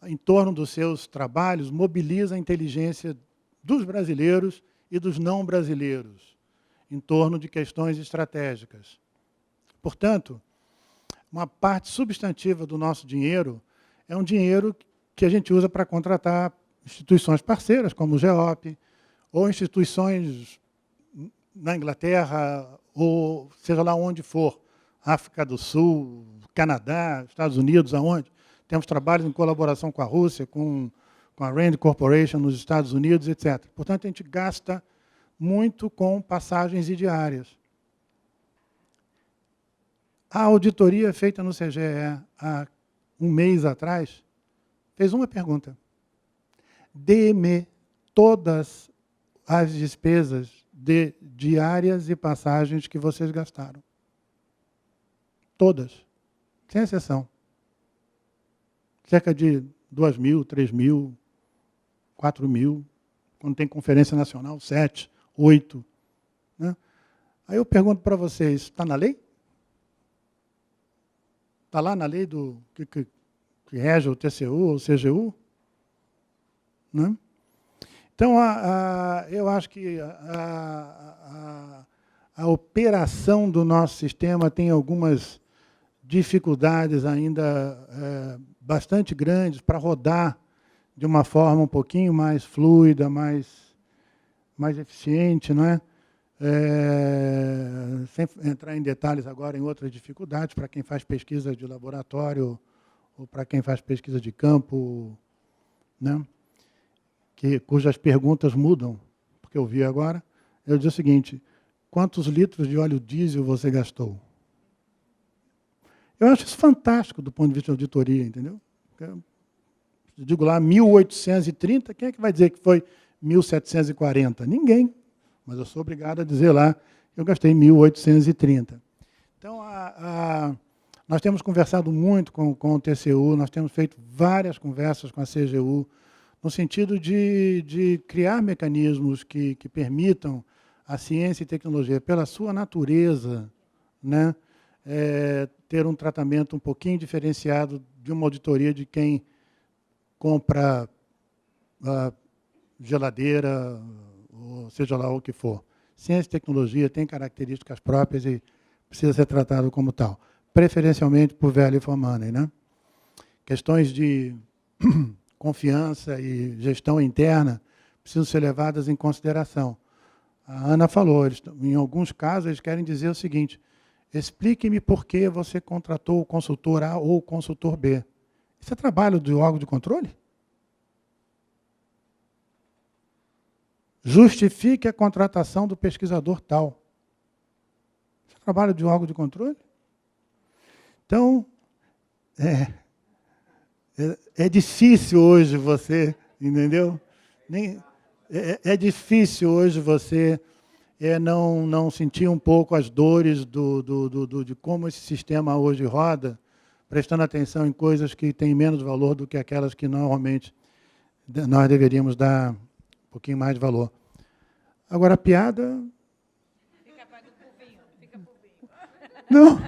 em torno dos seus trabalhos, mobiliza a inteligência dos brasileiros e dos não brasileiros, em torno de questões estratégicas. Portanto, uma parte substantiva do nosso dinheiro é um dinheiro que a gente usa para contratar instituições parceiras, como o GEOP, ou instituições na Inglaterra, ou seja lá onde for, África do Sul, Canadá, Estados Unidos, aonde. Temos trabalhos em colaboração com a Rússia, com a Rand Corporation nos Estados Unidos, etc. Portanto, a gente gasta muito com passagens e diárias. A auditoria feita no CGE há um mês atrás fez uma pergunta. Dê-me todas as despesas de diárias e passagens que vocês gastaram. Todas, sem exceção. Cerca de 2.000, 3.000, 4.000, quando tem conferência nacional, 7, 8. Né? Aí eu pergunto para vocês, está na lei? Está lá na lei do que rege o TCU ou o CGU? Né? Então, eu acho que a operação do nosso sistema tem algumas dificuldades ainda bastante grandes para rodar de uma forma um pouquinho mais fluida, mais eficiente, não é? Sem entrar em detalhes agora em outras dificuldades, para quem faz pesquisa de laboratório ou para quem faz pesquisa de campo, né? Cujas perguntas mudam, porque eu vi agora, eu digo o seguinte, quantos litros de óleo diesel você gastou? Eu acho isso fantástico do ponto de vista de auditoria, entendeu? Eu digo lá 1830, quem é que vai dizer que foi 1740? Ninguém. Mas eu sou obrigado a dizer lá que eu gastei 1830. Então, nós temos conversado muito com o TCU, nós temos feito várias conversas com a CGU, no sentido de criar mecanismos que permitam a ciência e tecnologia, pela sua natureza, né, ter um tratamento um pouquinho diferenciado de uma auditoria de quem compra geladeira, ou seja lá o que for. Ciência e tecnologia tem características próprias e precisa ser tratado como tal, preferencialmente por value for money, né? Questões de confiança e gestão interna precisam ser levadas em consideração. A Ana falou, em alguns casos eles querem dizer o seguinte, explique-me por que você contratou o consultor A ou o consultor B. Isso é trabalho do órgão de controle? Justifique a contratação do pesquisador tal. Isso é trabalho de órgão de controle? Então, é difícil hoje você, entendeu? É difícil hoje você não sentir um pouco as dores de como esse sistema hoje roda, prestando atenção em coisas que têm menos valor do que aquelas que normalmente nós deveríamos dar um pouquinho mais de valor. Agora, a piada... Fica por vinho. Não,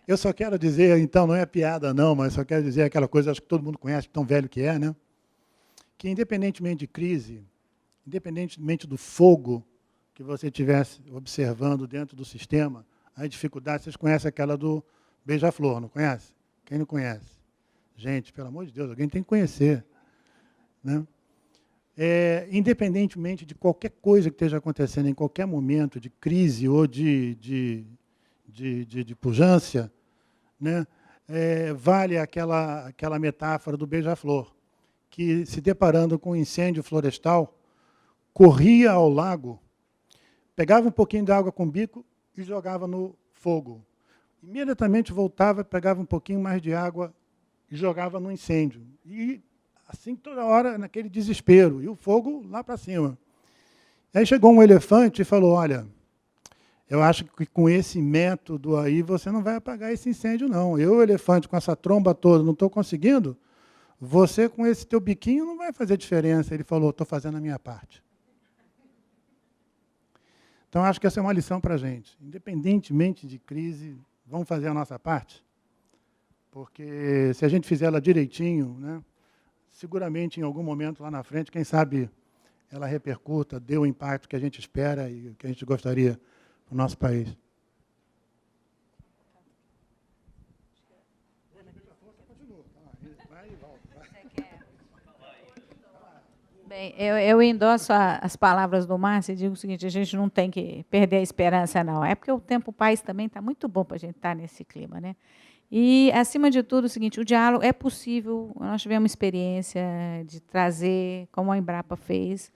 eu só quero dizer, então, não é piada não, mas só quero dizer aquela coisa, acho que todo mundo conhece, tão velho que é, né? Que independentemente de crise, independentemente do fogo que você estivesse observando dentro do sistema, a dificuldade, vocês conhecem aquela do beija-flor, não conhece? Quem não conhece? Gente, pelo amor de Deus, alguém tem que conhecer, né? Independentemente de qualquer coisa que esteja acontecendo em qualquer momento de crise ou de pujança, né, vale aquela metáfora do beija-flor, que, se deparando com um incêndio florestal, corria ao lago, pegava um pouquinho de água com o bico e jogava no fogo. Imediatamente voltava, pegava um pouquinho mais de água e jogava no incêndio. E assim toda hora, naquele desespero, e o fogo lá para cima. Aí chegou um elefante e falou, olha, eu acho que com esse método aí você não vai apagar esse incêndio, não. Eu, elefante, com essa tromba toda, não estou conseguindo, você com esse teu biquinho não vai fazer diferença. Ele falou, estou fazendo a minha parte. Então, acho que essa é uma lição para a gente. Independentemente de crise, vamos fazer a nossa parte, porque se a gente fizer ela direitinho, né, seguramente, em algum momento lá na frente, quem sabe ela repercuta, dê o impacto que a gente espera e que a gente gostaria para o nosso país. Bem, eu endosso as palavras do Márcio e digo o seguinte, a gente não tem que perder a esperança, não. É porque o tempo país também está muito bom para a gente estar nesse clima, né? E, acima de tudo, o seguinte, o diálogo é possível, nós tivemos experiência de trazer, como a Embrapa fez,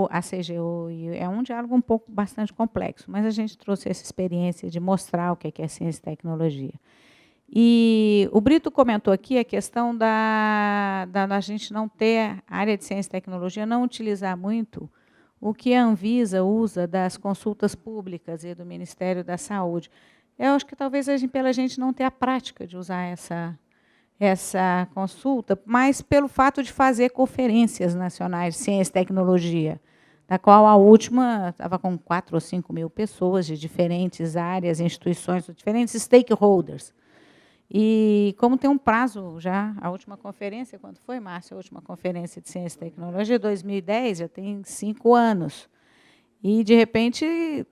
a CGU, e é um diálogo bastante complexo, mas a gente trouxe essa experiência de mostrar o que é ciência e tecnologia. E o Brito comentou aqui a questão da gente não ter, a área de ciência e tecnologia, não utilizar muito o que a Anvisa usa das consultas públicas e do Ministério da Saúde. Eu acho que talvez pela gente não ter a prática de usar essa consulta, mas pelo fato de fazer conferências nacionais de ciência e tecnologia. da qual a última estava com 4 ou 5 mil pessoas de diferentes áreas, instituições, diferentes stakeholders. E como tem um prazo já, a última conferência, quando foi, Márcia, a última conferência de Ciência e Tecnologia, 2010, já tem 5 anos. E, de repente,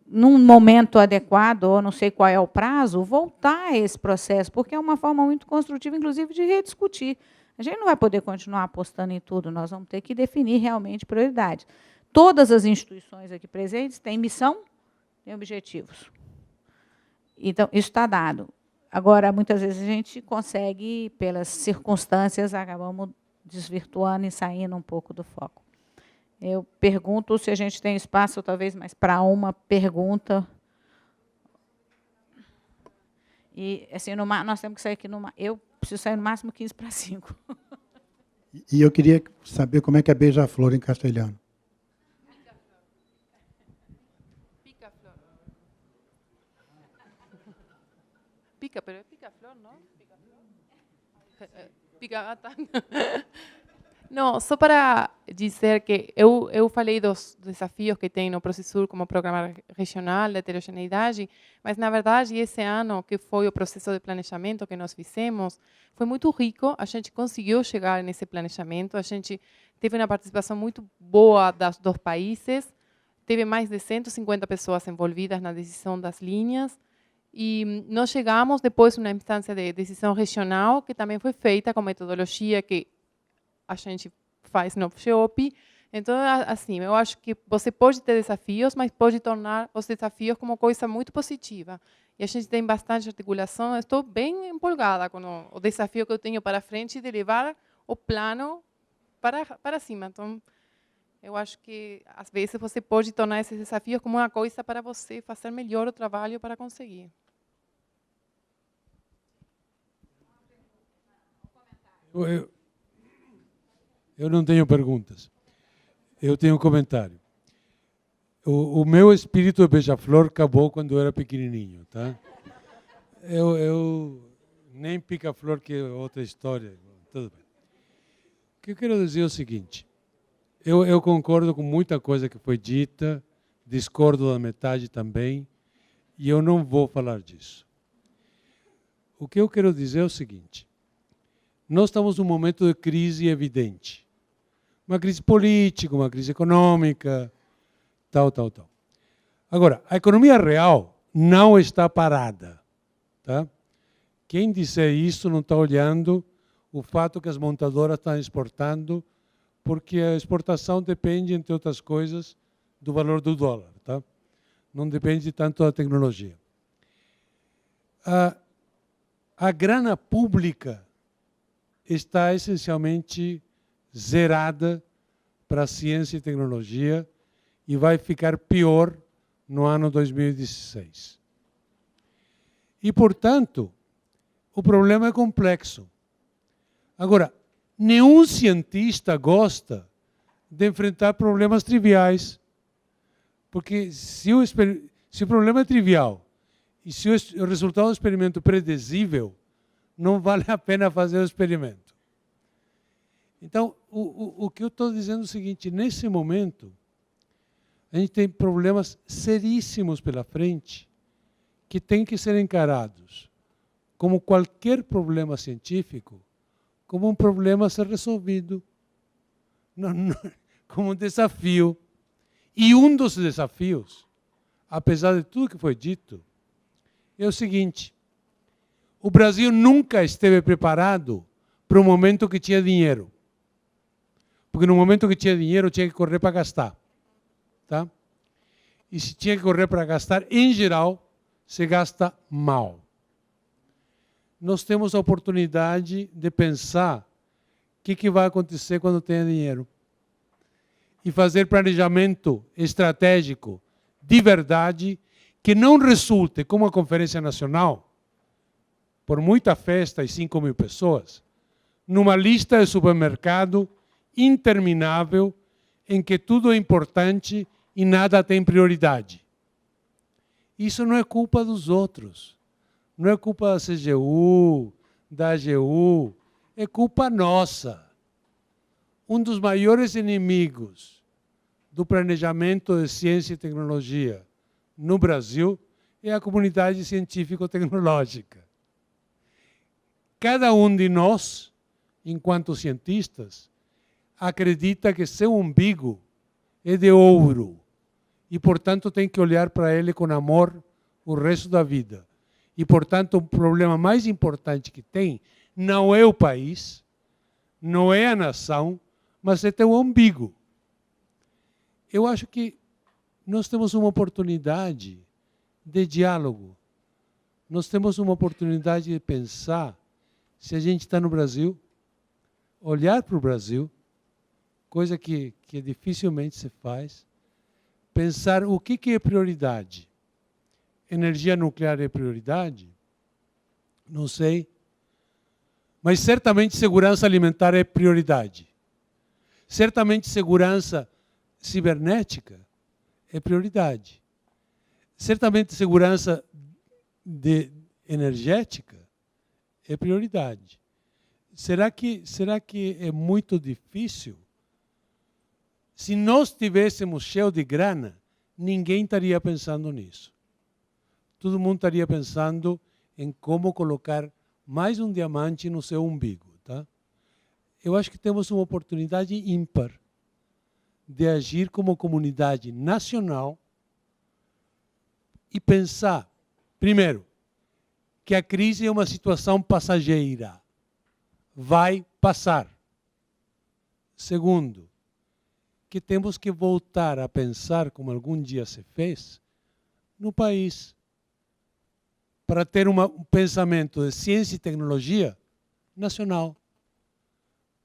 num momento adequado, ou não sei qual é o prazo, voltar a esse processo, porque é uma forma muito construtiva, inclusive, de rediscutir. A gente não vai poder continuar apostando em tudo, nós vamos ter que definir realmente prioridades. Todas as instituições aqui presentes têm missão e objetivos. Então, isso está dado. Agora, muitas vezes a gente consegue, pelas circunstâncias, acabamos desvirtuando e saindo um pouco do foco. Eu pergunto se a gente tem espaço, talvez, mais para uma pergunta. E, assim, nós temos que sair aqui eu preciso sair no máximo 15 para 5. E eu queria saber como é que é beija-flor em castelhano. Pica-flor. Pica, pero es pica-flor, ¿no? Pica-gata. Não, só para dizer que eu falei dos desafios que tem no Procesur como programa regional de heterogeneidade, mas, na verdade, esse ano, que foi o processo de planejamento que nós fizemos, foi muito rico, a gente conseguiu chegar nesse planejamento, a gente teve uma participação muito boa dos países, teve mais de 150 pessoas envolvidas na decisão das linhas, e nós chegamos depois a uma instância de decisão regional, que também foi feita com metodologia que a gente faz no FGEOP. Então, assim, eu acho que você pode ter desafios, mas pode tornar os desafios como coisa muito positiva. E a gente tem bastante articulação. Eu estou bem empolgada com o desafio que eu tenho para frente de levar o plano para cima. Então, eu acho que, às vezes, você pode tornar esses desafios como uma coisa para você fazer melhor o trabalho para conseguir. Eu não tenho perguntas. Eu tenho um comentário. O meu espírito de beija-flor acabou quando eu era pequenininho, tá? Eu nem pica-flor, que é outra história. Tudo bem. O que eu quero dizer é o seguinte. Eu concordo com muita coisa que foi dita, discordo da metade também, e eu não vou falar disso. O que eu quero dizer é o seguinte. Nós estamos num momento de crise evidente. Uma crise política, uma crise econômica, tal. Agora, a economia real não está parada. Tá? Quem disser isso não está olhando o fato que as montadoras estão exportando, porque a exportação depende, entre outras coisas, do valor do dólar. Tá? Não depende tanto da tecnologia. A grana pública está essencialmente zerada para a ciência e tecnologia e vai ficar pior no ano 2016. E, portanto, o problema é complexo. Agora, nenhum cientista gosta de enfrentar problemas triviais, porque se o problema é trivial e se o resultado do experimento é predizível, não vale a pena fazer o experimento. Então, o que eu estou dizendo é o seguinte, nesse momento, a gente tem problemas seríssimos pela frente que têm que ser encarados como qualquer problema científico, como um problema a ser resolvido, como um desafio. E um dos desafios, apesar de tudo que foi dito, é o seguinte, o Brasil nunca esteve preparado para um momento que tinha dinheiro. Porque no momento que tinha dinheiro, tinha que correr para gastar. Tá? E se tinha que correr para gastar, em geral, se gasta mal. Nós temos a oportunidade de pensar o que vai acontecer quando tenha dinheiro. E fazer planejamento estratégico de verdade, que não resulte, como a Conferência Nacional, por muita festa e 5 mil pessoas, numa lista de supermercado interminável, em que tudo é importante e nada tem prioridade. Isso não é culpa dos outros. Não é culpa da CGU, da AGU, é culpa nossa. Um dos maiores inimigos do planejamento de ciência e tecnologia no Brasil é a comunidade científico-tecnológica. Cada um de nós, enquanto cientistas, acredita que seu umbigo é de ouro e, portanto, tem que olhar para ele com amor o resto da vida. E, portanto, o problema mais importante que tem não é o país, não é a nação, mas é teu umbigo. Eu acho que nós temos uma oportunidade de diálogo. Nós temos uma oportunidade de pensar, se a gente está no Brasil, olhar para o Brasil, coisa que dificilmente se faz, pensar o que é prioridade. Energia nuclear é prioridade? Não sei. Mas certamente segurança alimentar é prioridade. Certamente segurança cibernética é prioridade. Certamente segurança energética é prioridade. Será que é muito difícil? Se nós tivéssemos cheio de grana, ninguém estaria pensando nisso. Todo mundo estaria pensando em como colocar mais um diamante no seu umbigo. Tá? Eu acho que temos uma oportunidade ímpar de agir como comunidade nacional e pensar, primeiro, que a crise é uma situação passageira. Vai passar. Segundo, que temos que voltar a pensar, como algum dia se fez, no país, para ter um pensamento de ciência e tecnologia nacional.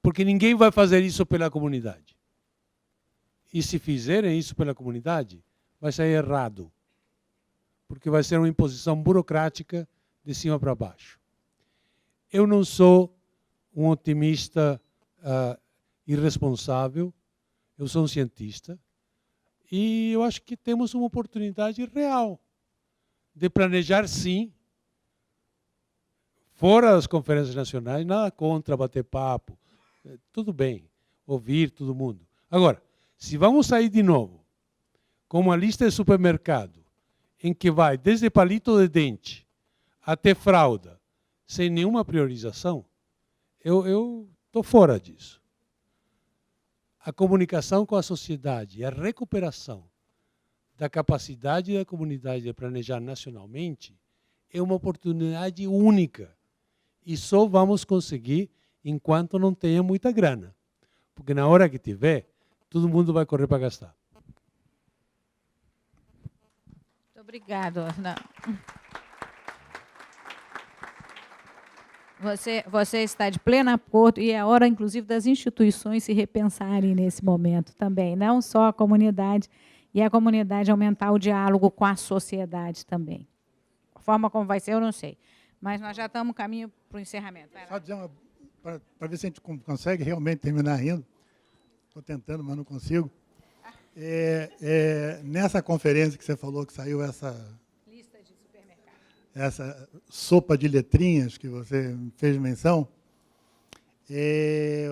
Porque ninguém vai fazer isso pela comunidade. E se fizerem isso pela comunidade, vai sair errado. Porque vai ser uma imposição burocrática de cima para baixo. Eu não sou um otimista irresponsável, eu sou um cientista, e eu acho que temos uma oportunidade real de planejar, sim, fora das conferências nacionais, nada contra bater papo, tudo bem, ouvir todo mundo. Agora, se vamos sair de novo com uma lista de supermercado em que vai desde palito de dente até fralda, sem nenhuma priorização, eu estou fora disso. A comunicação com a sociedade, a recuperação da capacidade da comunidade de planejar nacionalmente é uma oportunidade única. E só vamos conseguir enquanto não tenha muita grana. Porque na hora que tiver, todo mundo vai correr para gastar. Muito obrigado, Arnaldo. Você está de pleno acordo e é hora, inclusive, das instituições se repensarem nesse momento também, não só a comunidade, e a comunidade aumentar o diálogo com a sociedade também. A forma como vai ser, eu não sei. Mas nós já estamos no caminho para o encerramento. Só dizer para ver se a gente consegue realmente terminar rindo. Estou tentando, mas não consigo. Nessa conferência que você falou que saiu essa sopa de letrinhas que você fez menção,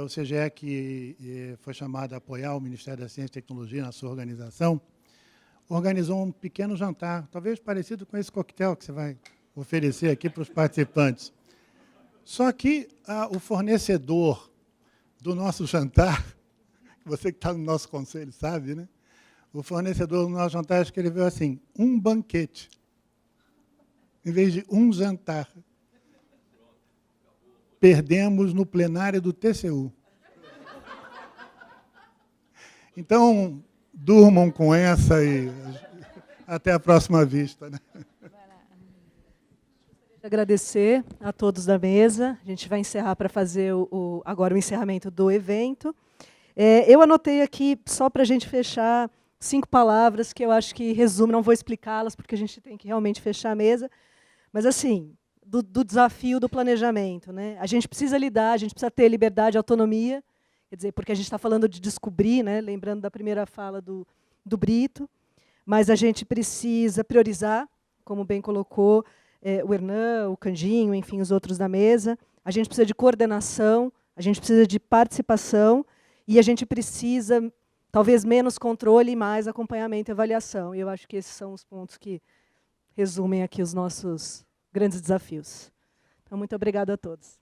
o CGE, que foi chamado a apoiar o Ministério da Ciência e Tecnologia na sua organização, organizou um pequeno jantar, talvez parecido com esse coquetel que você vai oferecer aqui para os participantes. Só que o fornecedor do nosso jantar, você que está no nosso conselho sabe, né? O fornecedor do nosso jantar escreveu assim, um banquete, em vez de um jantar. Perdemos no plenário do TCU. Então, durmam com essa e até a próxima vista. Né? Agradecer a todos da mesa. A gente vai encerrar para fazer agora o encerramento do evento. Eu anotei aqui, só para a gente fechar, 5 palavras que eu acho que resumem, não vou explicá-las, porque a gente tem que realmente fechar a mesa, mas, assim, do desafio do planejamento. Né? A gente precisa lidar, a gente precisa ter liberdade e autonomia, quer dizer, porque a gente está falando de descobrir, né? Lembrando da primeira fala do Brito, mas a gente precisa priorizar, como bem colocou o Hernan, o Candinho, enfim, os outros da mesa. A gente precisa de coordenação, a gente precisa de participação e a gente precisa, talvez menos controle e mais acompanhamento e avaliação. E eu acho que esses são os pontos que resumem aqui os nossos grandes desafios. Então, muito obrigada a todos.